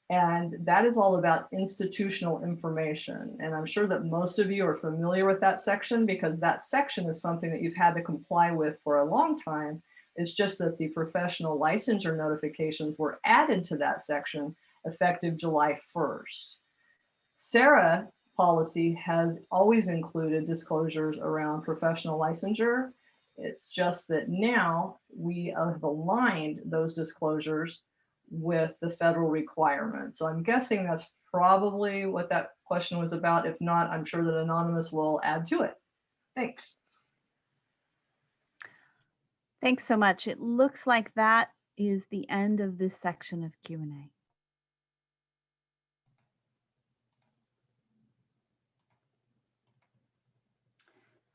And that is all about institutional information. And I'm sure that most of you are familiar with that section, because that section is something that you've had to comply with for a long time. It's just that the professional licensure notifications were added to that section effective July 1st. SARA policy has always included disclosures around professional licensure. It's just that now we have aligned those disclosures with the federal requirements. So I'm guessing that's probably what that question was about. If not, I'm sure that Anonymous will add to it. Thanks. Thanks so much. It looks like that is the end of this section of Q&A.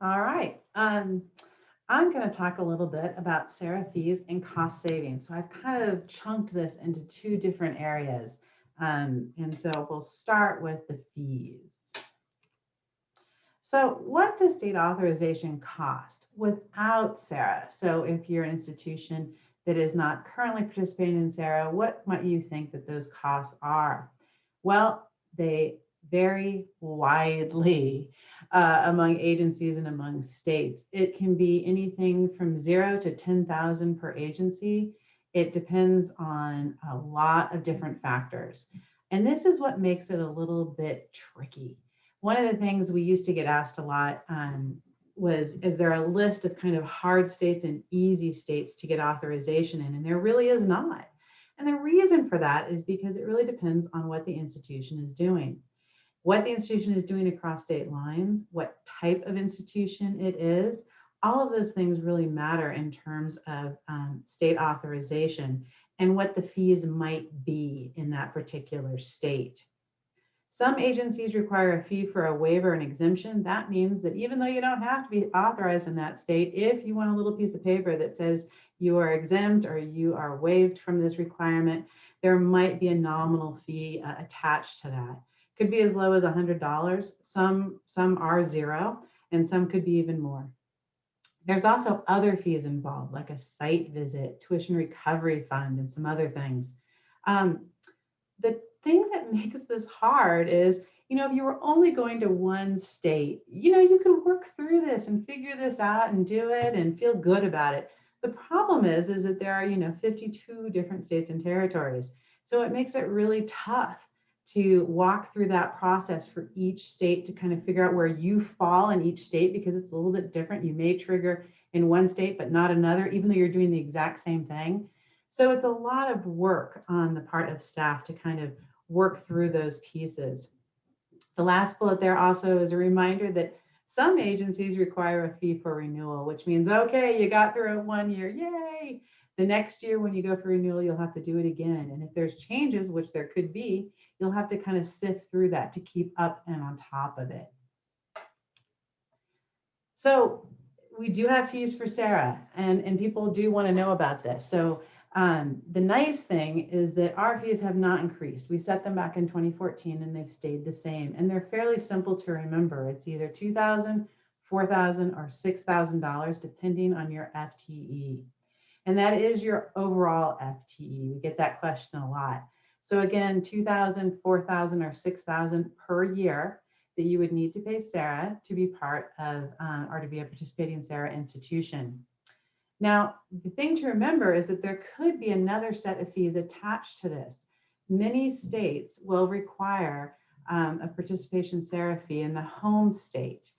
All right. I'm going to talk a little bit about SARA fees and cost savings. So I've kind of chunked this into two different areas. And so we'll start with the fees. So what does state authorization cost without SARA? So if you're an institution that is not currently participating in SARA, what might you think that those costs are? Well, they vary widely among agencies and among states. It can be anything from 0 to 10,000 per agency. It depends on a lot of different factors. And this is what makes it a little bit tricky. One of the things we used to get asked a lot was, is there a list of kind of hard states and easy states to get authorization in? And there really is not. And the reason for that is because it really depends on what the institution is doing. What the institution is doing across state lines, what type of institution it is, all of those things really matter in terms of state authorization and what the fees might be in that particular state. Some agencies require a fee for a waiver and exemption. That means that even though you don't have to be authorized in that state, if you want a little piece of paper that says you are exempt or you are waived from this requirement, there might be a nominal fee attached to that. Could be as low as $100. Some are zero, and some could be even more. There's also other fees involved, like a site visit, tuition recovery fund, and some other things. The thing that makes this hard is, if you were only going to one state, you can work through this and figure this out and do it and feel good about it. The problem is that there are, 52 different states and territories. So it makes it really tough to walk through that process for each state to kind of figure out where you fall in each state, because it's a little bit different. You may trigger in one state, but not another, even though you're doing the exact same thing. So it's a lot of work on the part of staff to kind of work through those pieces. The last bullet there also is a reminder that some agencies require a fee for renewal, which means, okay, you got through it 1 year, yay. The next year when you go for renewal, you'll have to do it again. And if there's changes, which there could be, you'll have to kind of sift through that to keep up and on top of it. So we do have fees for SARA, and people do want to know about this. So the nice thing is that our fees have not increased. We set them back in 2014 and they've stayed the same. And they're fairly simple to remember. It's either $2,000, $4,000, or $6,000, depending on your FTE. And that is your overall FTE. We get that question a lot. So again, $2,000, $4,000, or $6,000 per year that you would need to pay SARA to be part of or to be a participating SARA institution. Now, the thing to remember is that there could be another set of fees attached to this. Many states will require a participation SARA fee in the home state.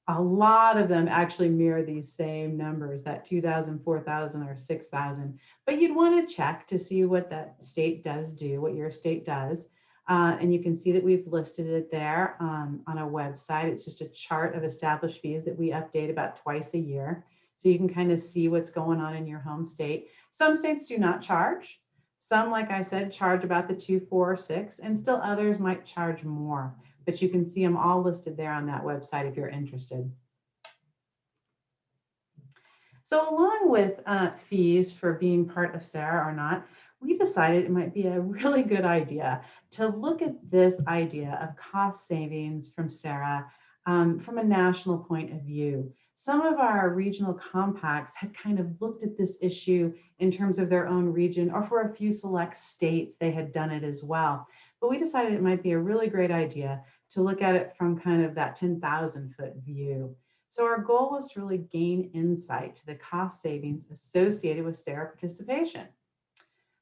A lot of them actually mirror these same numbers, that 2,000, 4,000, or 6,000. But you'd want to check to see what that state does do, what your state does. And you can see that we've listed it there on a website. It's just a chart of established fees that we update about twice a year. So you can kind of see what's going on in your home state. Some states do not charge. Some, like I said, charge about the 2, 4, or 6, and still others might charge more. But you can see them all listed there on that website if you're interested. So along with fees for being part of SARA or not, we decided it might be a really good idea to look at this idea of cost savings from SARA from a national point of view. Some of our regional compacts had kind of looked at this issue in terms of their own region, or for a few select states, they had done it as well. But we decided it might be a really great idea to look at it from kind of that 10,000-foot view. So our goal was to really gain insight to the cost savings associated with SARA participation.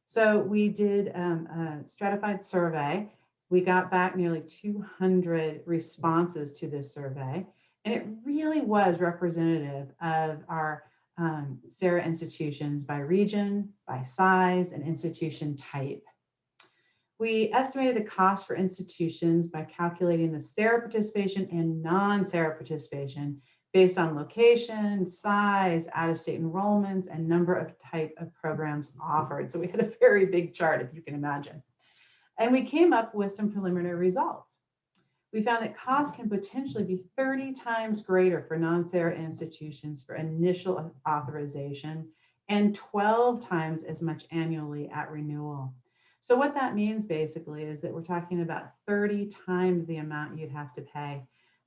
So we did a stratified survey. We got back nearly 200 responses to this survey, and it really was representative of our SARA institutions by region, by size, and institution type. We estimated the cost for institutions by calculating the SARA participation and non-SARA participation based on location, size, out-of-state enrollments, and number of type of programs offered. So we had a very big chart, if you can imagine. And we came up with some preliminary results. We found that costs can potentially be 30 times greater for non-SARA institutions for initial authorization and 12 times as much annually at renewal. So what that means basically is that we're talking about 30 times the amount you'd have to pay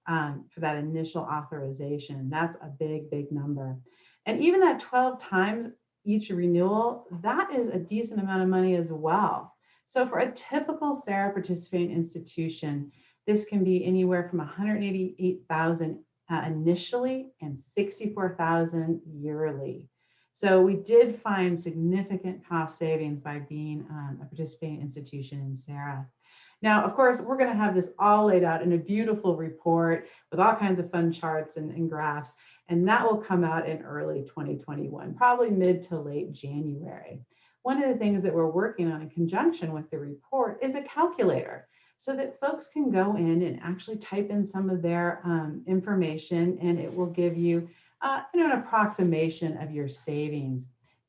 for that initial authorization. That's a big, big number. And even that 12 times each renewal, that is a decent amount of money as well. So for a typical SARA participating institution, this can be anywhere from $188,000 initially and $64,000 yearly. So we did find significant cost savings by being a participating institution in SARA. Now, of course, we're going to have this all laid out in a beautiful report with all kinds of fun charts and graphs, and that will come out in early 2021, probably mid to late January. One of the things that we're working on in conjunction with the report is a calculator, so that folks can go in and actually type in some of their information, and it will give you an approximation of your savings.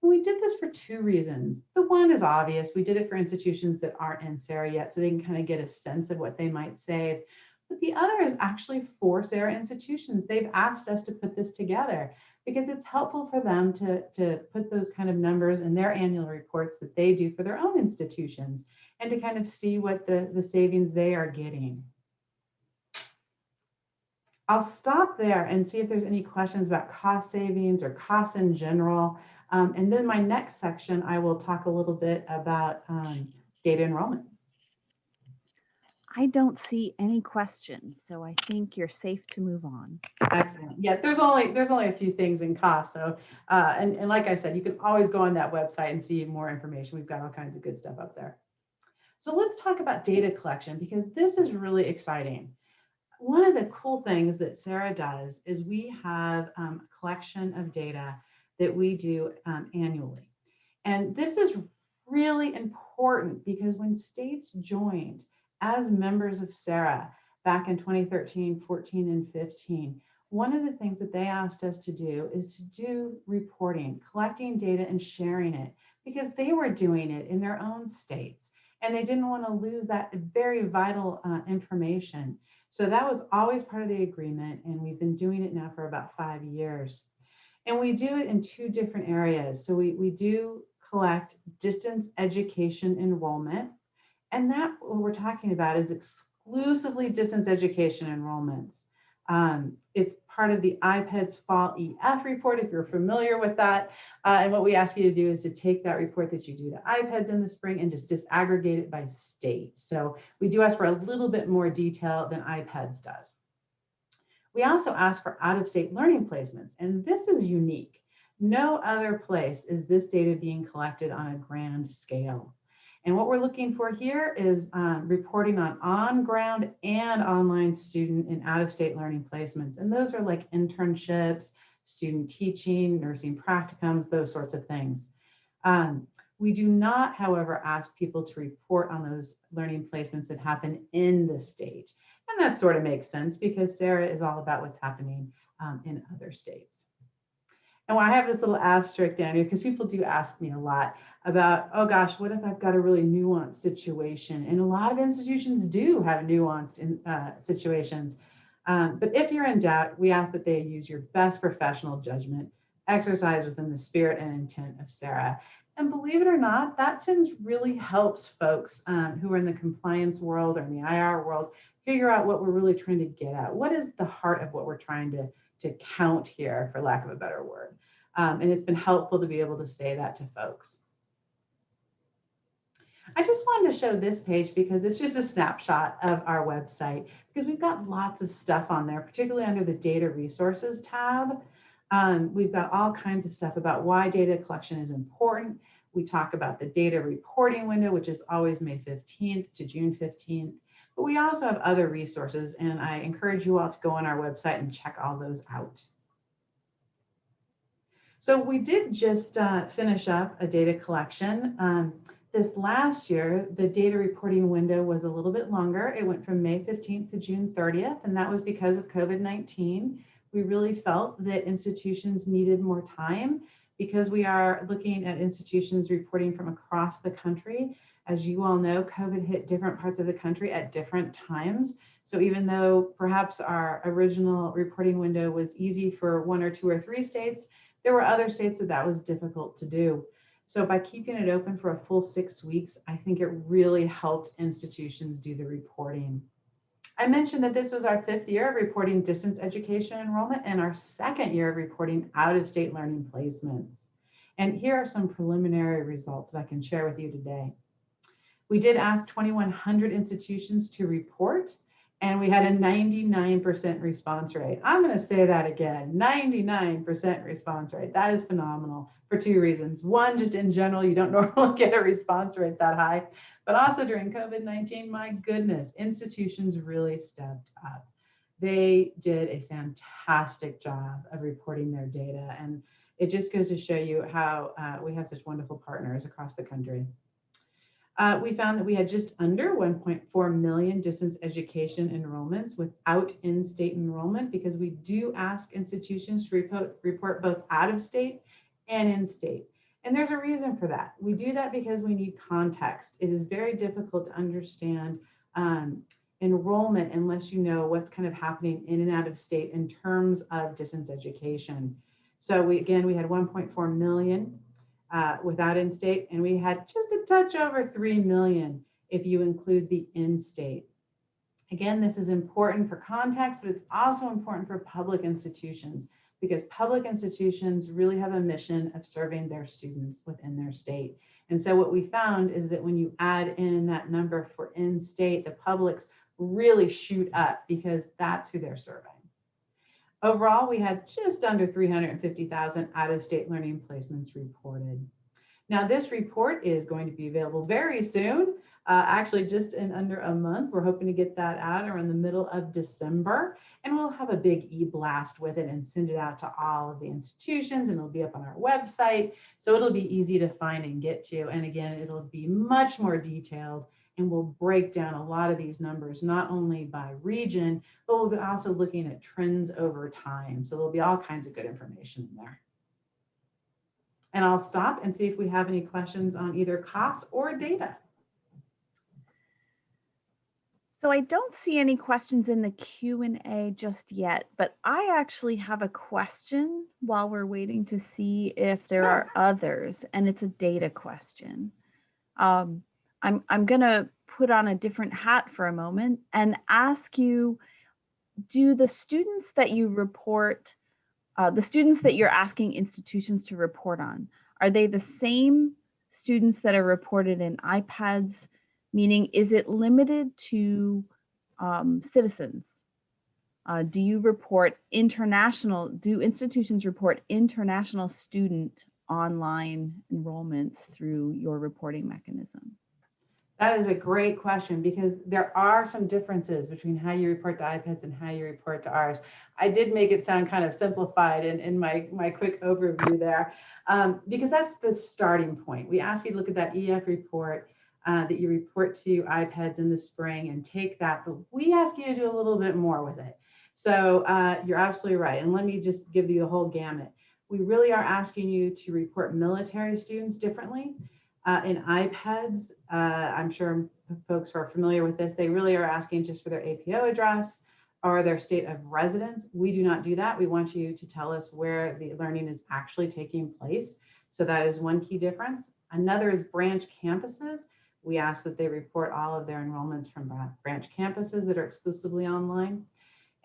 We did this for two reasons. The one is obvious. We did it for institutions that aren't in SARA yet, so they can kind of get a sense of what they might save. But the other is actually for SARA institutions. They've asked us to put this together because it's helpful for them to put those kind of numbers in their annual reports that they do for their own institutions and to kind of see what the savings they are getting. I'll stop there and see if there's any questions about cost savings or costs in general. And then my next section, I will talk a little bit about data enrollment. I don't see any questions, so I think you're safe to move on. Excellent. Yeah, there's only a few things in cost. So, and like I said, you can always go on that website and see more information. We've got all kinds of good stuff up there. So let's talk about data collection because this is really exciting. One of the cool things that SARA does is we have a collection of data that we do annually. And this is really important because when states joined as members of SARA back in 2013, 14, and 15, one of the things that they asked us to do is to do reporting, collecting data and sharing it because they were doing it in their own states and they didn't want to lose that very vital information. So that was always part of the agreement, and we've been doing it now for about 5 years. And we do it in two different areas. So we do collect distance education enrollment, and that what we're talking about is exclusively distance education enrollments. It's part of the IPEDS Fall EF report, if you're familiar with that. And what we ask you to do is to take that report that you do to IPEDS in the spring and just disaggregate it by state. So we do ask for a little bit more detail than IPEDS does. We also ask for out-of-state learning placements, and this is unique. No other place is this data being collected on a grand scale. And what we're looking for here is reporting on ground and online student and out-of-state learning placements. And those are like internships, student teaching, nursing practicums, those sorts of things. We do not, however, ask people to report on those learning placements that happen in the state. And that sort of makes sense because SARA is all about what's happening in other states. And I have this little asterisk down here because people do ask me a lot about, oh gosh, what if I've got a really nuanced situation? And a lot of institutions do have nuanced situations. But if you're in doubt, we ask that they use your best professional judgment, exercise within the spirit and intent of SARA. And believe it or not, that sentence really helps folks who are in the compliance world or in the IR world figure out what we're really trying to get at. What is the heart of what we're trying to count here, for lack of a better word? And it's been helpful to be able to say that to folks. I just wanted to show this page because it's just a snapshot of our website because we've got lots of stuff on there, particularly under the data resources tab. We've got all kinds of stuff about why data collection is important. We talk about the data reporting window, which is always May 15th to June 15th. But we also have other resources, and I encourage you all to go on our website and check all those out. So we did just finish up a data collection. This last year, the data reporting window was a little bit longer. It went from May 15th to June 30th, and that was because of COVID-19. We really felt that institutions needed more time because we are looking at institutions reporting from across the country. As you all know, COVID hit different parts of the country at different times. So even though perhaps our original reporting window was easy for 1 or 2 or 3 states, there were other states that was difficult to do. So by keeping it open for a full 6 weeks, I think it really helped institutions do the reporting. I mentioned that this was our 5th year of reporting distance education enrollment and our 2nd year of reporting out-of-state learning placements. And here are some preliminary results that I can share with you today. We did ask 2,100 institutions to report, and we had a 99% response rate. I'm going to say that again, 99% response rate. That is phenomenal for 2 reasons. One, just in general, you don't normally get a response rate that high, but also during COVID-19, my goodness, institutions really stepped up. They did a fantastic job of reporting their data, and it just goes to show you how we have such wonderful partners across the country. We found that we had just under 1.4 million distance education enrollments without in-state enrollment because we do ask institutions to report both out of state and in-state. And there's a reason for that. We do that because we need context. It is very difficult to understand enrollment unless you know what's kind of happening in and out of state in terms of distance education. So we had 1.4 million without in-state, and we had just a touch over 3 million if you include the in-state. Again, this is important for context, but it's also important for public institutions because public institutions really have a mission of serving their students within their state. And so what we found is that when you add in that number for in-state, the publics really shoot up because that's who they're serving. Overall, we had just under 350,000 out-of-state learning placements reported. Now, this report is going to be available very soon. Actually, just in under a month. We're hoping to get that out around the middle of December, and we'll have a big e-blast with it and send it out to all of the institutions, and it'll be up on our website. So it'll be easy to find and get to. And again, it'll be much more detailed, and we'll break down a lot of these numbers, not only by region, but we'll be also looking at trends over time. So there'll be all kinds of good information in there. And I'll stop and see if we have any questions on either costs or data. So I don't see any questions in the Q&A just yet, but I actually have a question while we're waiting to see if there are others, and it's a data question. I'm going to put on a different hat for a moment and ask you, do the students that you report, the students that you're asking institutions to report on, are they the same students that are reported in iPads? Meaning, is it limited to citizens? Do you report international, do institutions report international student online enrollments through your reporting mechanism? That is a great question because there are some differences between how you report to iPads and how you report to ours. I did make it sound kind of simplified in my quick overview there because that's the starting point. We ask you to look at that EF report that you report to iPads in the spring and take that, but we ask you to do a little bit more with it. So you're absolutely right. And let me just give you the whole gamut. We really are asking you to report military students differently. In iPads, I'm sure folks who are familiar with this, they really are asking just for their APO address or their state of residence. We do not do that. We want you to tell us where the learning is actually taking place. So that is one key difference. Another is branch campuses. We ask that they report all of their enrollments from branch campuses that are exclusively online.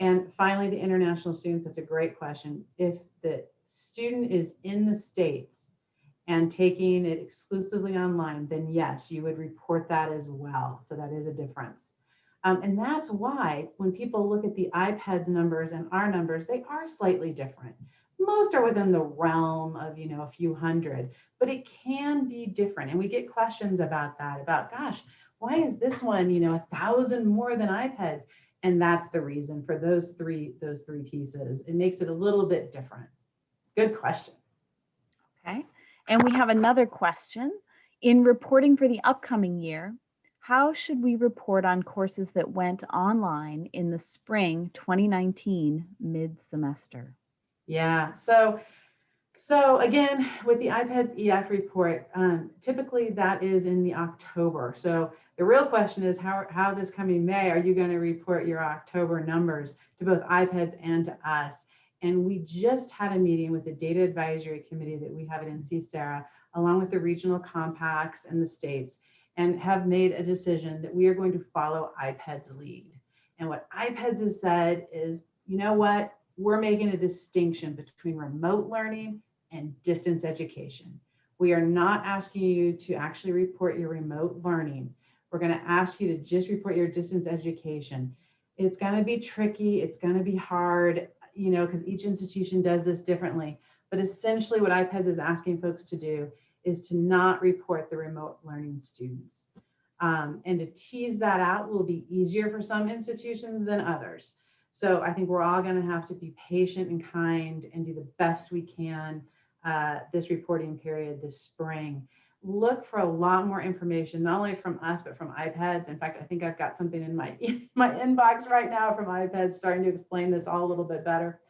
And finally, the international students, that's a great question. If the student is in the States and taking it exclusively online, then yes, you would report that as well. So that is a difference. And that's why when people look at the iPads numbers and our numbers, they are slightly different. Most are within the realm of, a few hundred, but it can be different. And we get questions about that, about, gosh, why is this one, 1,000 more than iPads? And that's the reason for those three pieces. It makes it a little bit different. Good question. Okay. And we have another question. In reporting for the upcoming year, how should we report on courses that went online in the spring 2019 mid-semester? Yeah, so again, with the iPads EF report, typically that is in the October. So the real question is how this coming May, are you going to report your October numbers to both iPads and to us? And we just had a meeting with the Data Advisory Committee that we have at NC SARA, along with the regional compacts and the states, and have made a decision that we are going to follow iPads' lead. And what iPads has said is, you know what? We're making a distinction between remote learning and distance education. We are not asking you to actually report your remote learning. We're going to ask you to just report your distance education. It's going to be tricky. It's going to be hard, because each institution does this differently. But essentially what iPads is asking folks to do is to not report the remote learning students. And to tease that out will be easier for some institutions than others. So I think we're all going to have to be patient and kind and do the best we can this reporting period this spring. Look for a lot more information, not only from us, but from iPads. In fact, I think I've got something in my inbox right now from iPads starting to explain this all a little bit better.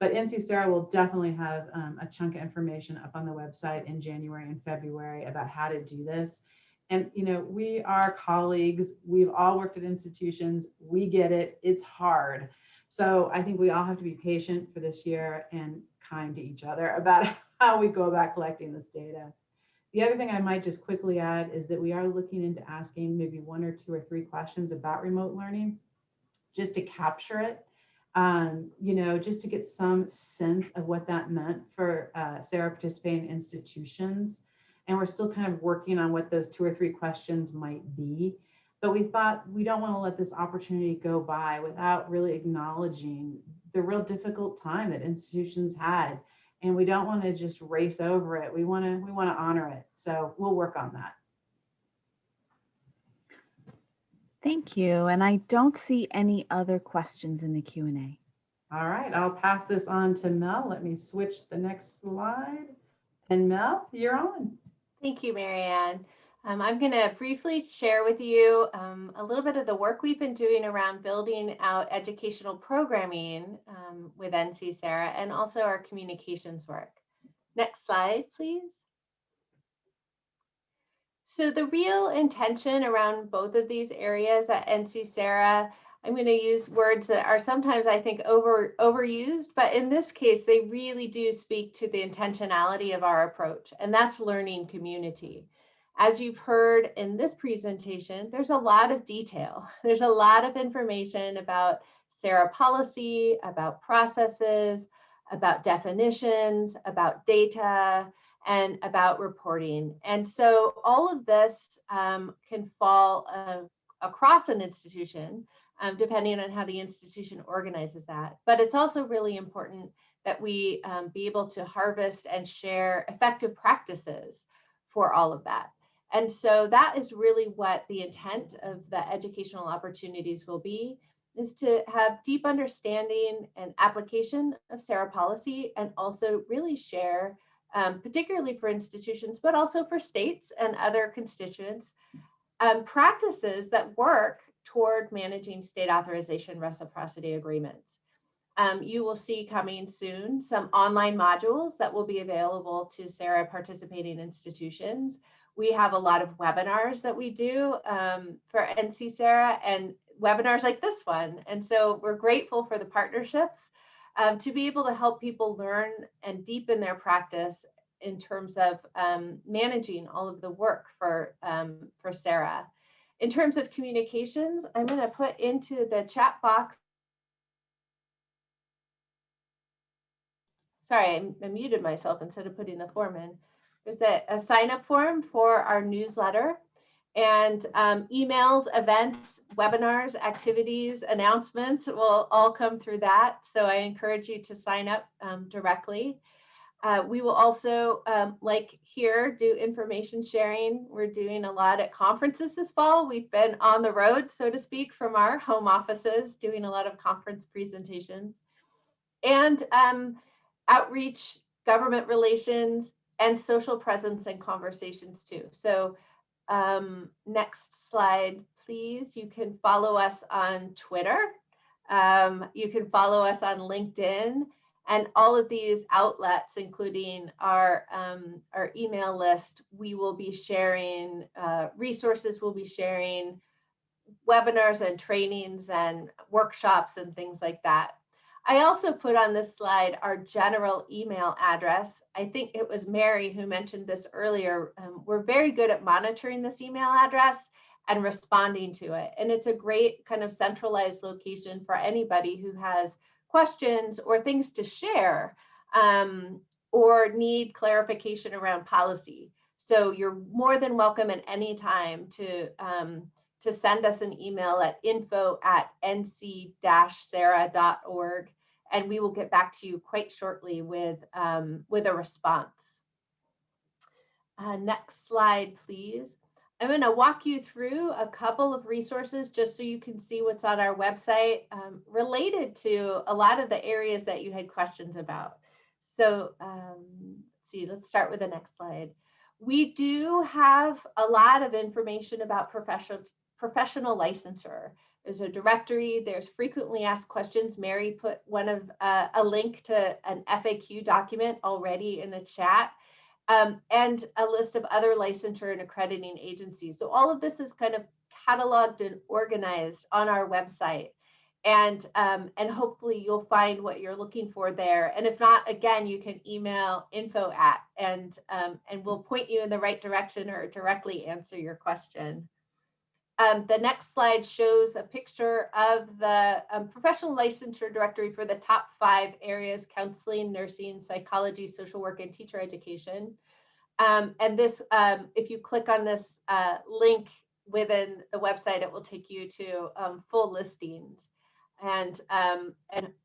But NC SARA will definitely have a chunk of information up on the website in January and February about how to do this. And, you know, we are colleagues. We've all worked at institutions. We get it. It's hard. So I think we all have to be patient for this year and kind to each other about how we go about collecting this data. The other thing I might just quickly add is that we are looking into asking maybe 1 or 2 or 3 questions about remote learning just to capture it. You know, just to get some sense of what that meant for SARA participating institutions. And we're still kind of working on what those 2 or 3 questions might be. But we thought we don't want to let this opportunity go by without really acknowledging the real difficult time that institutions had. And we don't want to just race over it. We want to honor it. So we'll work on that. Thank you. And I don't see any other questions in the Q&A. All right, I'll pass this on to Mel. Let me switch the next slide. And Mel, you're on. Thank you, Marianne. I'm going to briefly share with you a little bit of the work we've been doing around building out educational programming with NC SARA and also our communications work. Next slide, please. So the real intention around both of these areas at NC SARA, I'm going to use words that are sometimes, I think, overused, but in this case, they really do speak to the intentionality of our approach, and that's learning community. As you've heard in this presentation, there's a lot of detail. There's a lot of information about SARA policy, about processes, about definitions, about data, and about reporting. And so all of this can fall across an institution, depending on how the institution organizes that. But it's also really important that we be able to harvest and share effective practices for all of that. And so that is really what the intent of the educational opportunities will be, is to have deep understanding and application of SARA policy and also really share, particularly for institutions, but also for states and other constituents, practices that work toward managing state authorization reciprocity agreements. You will see coming soon some online modules that will be available to SARA participating institutions. We have a lot of webinars that we do for NC SARA and webinars like this one. And so we're grateful for the partnerships to be able to help people learn and deepen their practice in terms of managing all of the work for SARA. In terms of communications, I'm going to put into the chat box. Sorry, I muted myself instead of putting the form in. There's a sign-up form for our newsletter, and emails, events, webinars, activities, announcements will all come through that. So I encourage you to sign up directly. We will also, like here, do information sharing. We're doing a lot at conferences this fall. We've been on the road, so to speak, from our home offices, doing a lot of conference presentations. And outreach, government relations, and social presence and conversations too. So next slide, please. You can follow us on Twitter. You can follow us on LinkedIn, and all of these outlets, including our email list. We will be sharing resources. We'll be sharing webinars and trainings and workshops and things like that. I also put on this slide our general email address. I think it was Mary who mentioned this earlier. We're very good at monitoring this email address and responding to it. And it's a great kind of centralized location for anybody who has questions or things to share or need clarification around policy. So you're more than welcome at any time to send us an email at info@nc-sara.org, and we will get back to you quite shortly with a response. Next slide, please. I'm going to walk you through a couple of resources just so you can see what's on our website related to a lot of the areas that you had questions about. So let's see, let's start with the next slide. We do have a lot of information about professional licensure. There's a directory, there's frequently asked questions. Mary put a link to an FAQ document already in the chat, and a list of other licensure and accrediting agencies. So all of this is kind of cataloged and organized on our website. And hopefully you'll find what you're looking for there. And if not, again, you can email info@, and we'll point you in the right direction or directly answer your question. The next slide shows a picture of the professional licensure directory for the top 5 areas: counseling, nursing, psychology, social work, and teacher education. And this, if you click on this link within the website, it will take you to full listings. And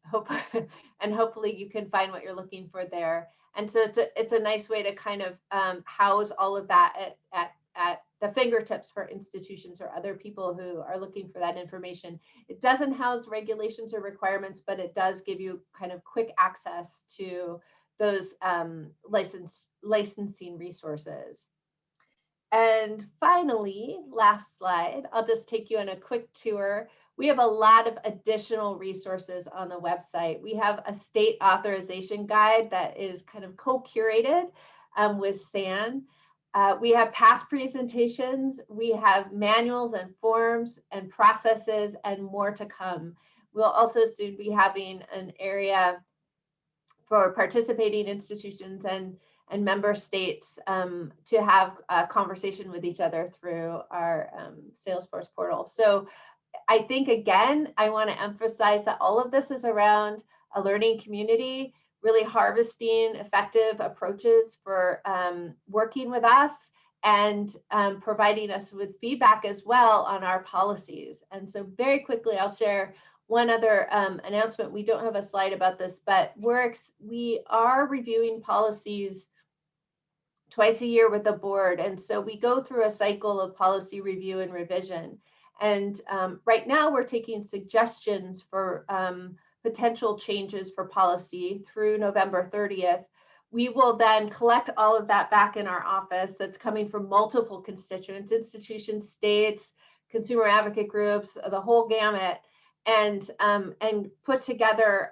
hopefully you can find what you're looking for there. And so it's a nice way to kind of house all of that at the fingertips for institutions or other people who are looking for that information. It doesn't house regulations or requirements, but it does give you kind of quick access to those licensing resources. And finally, last slide, I'll just take you on a quick tour. We have a lot of additional resources on the website. We have a state authorization guide that is kind of co-curated with SAN. We have past presentations, we have manuals and forms and processes, and more to come. We'll also soon be having an area for participating institutions and member states to have a conversation with each other through our Salesforce portal. So I think, again, I want to emphasize that all of this is around a learning community, really harvesting effective approaches for working with us, and providing us with feedback as well on our policies. And so very quickly, I'll share one other announcement. We don't have a slide about this, but we are reviewing policies twice a year with the board. And so we go through a cycle of policy review and revision. And right now we're taking suggestions for potential changes for policy through November 30th. We will then collect all of that back in our office that's coming from multiple constituents, institutions, states, consumer advocate groups, the whole gamut, and put together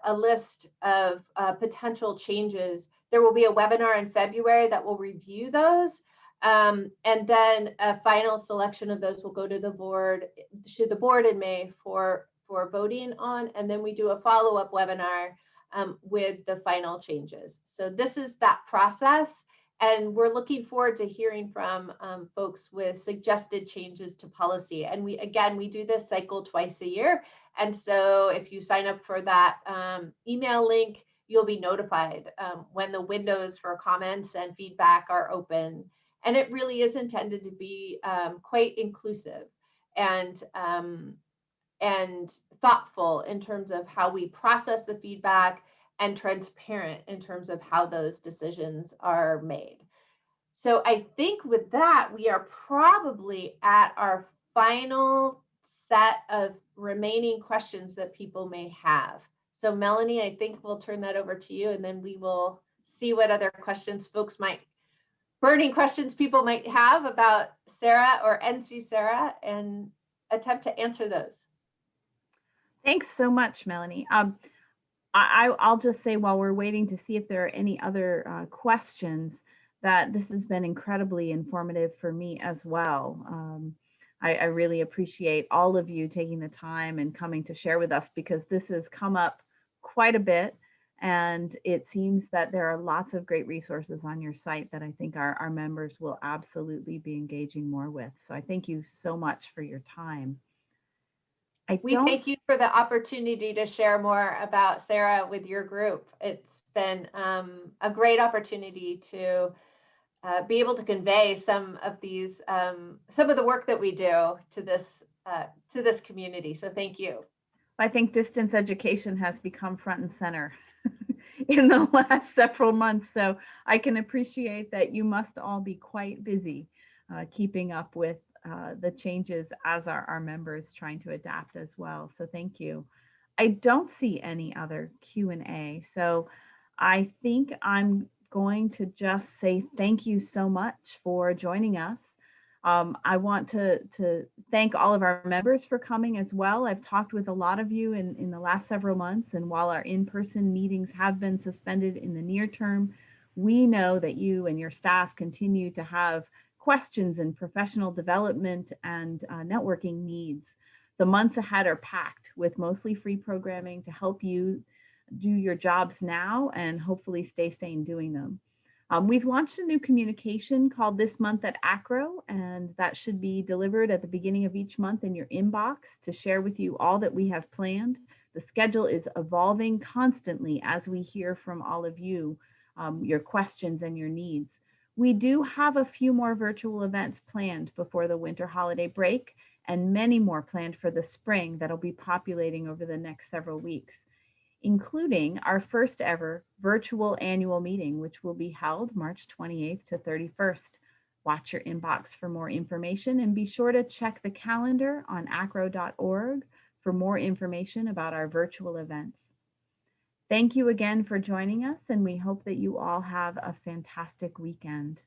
a list of potential changes. There will be a webinar in February that will review those. And then a final selection of those will go to the board in May for voting on, and then we do a follow-up webinar with the final changes. So this is that process, and we're looking forward to hearing from folks with suggested changes to policy. And we do this cycle twice a year, and so if you sign up for that email link, you'll be notified when the windows for comments and feedback are open. And it really is intended to be quite inclusive and thoughtful in terms of how we process the feedback, and transparent in terms of how those decisions are made. So I think with that, we are probably at our final set of remaining questions that people may have. So Melanie, I think we'll turn that over to you, and then we will see what other questions burning questions people might have about SARA or NC SARA, and attempt to answer those. Thanks so much, Melanie. I'll just say, while we're waiting to see if there are any other questions, that this has been incredibly informative for me as well. I really appreciate all of you taking the time and coming to share with us, because this has come up quite a bit, and it seems that there are lots of great resources on your site that I think our members will absolutely be engaging more with. So I thank you so much for your time. We thank you for the opportunity to share more about SARA with your group. It's been a great opportunity to be able to convey some of the work that we do to this community. So thank you. I think distance education has become front and center in the last several months. So I can appreciate that you must all be quite busy keeping up with the changes as our members trying to adapt as well. So thank you. I don't see any other Q&A. So I think I'm going to just say thank you so much for joining us. I want to thank all of our members for coming as well. I've talked with a lot of you in the last several months, and while our in-person meetings have been suspended in the near term, we know that you and your staff continue to have questions and professional development and networking needs. The months ahead are packed with mostly free programming to help you do your jobs now and hopefully stay sane doing them. We've launched a new communication called This Month at ACRO, and that should be delivered at the beginning of each month in your inbox to share with you all that we have planned. The schedule is evolving constantly as we hear from all of you, your questions and your needs. We do have a few more virtual events planned before the winter holiday break and many more planned for the spring that'll be populating over the next several weeks, including our first ever virtual annual meeting, which will be held March 28th to 31st. Watch your inbox for more information and be sure to check the calendar on acro.org for more information about our virtual events. Thank you again for joining us, and we hope that you all have a fantastic weekend.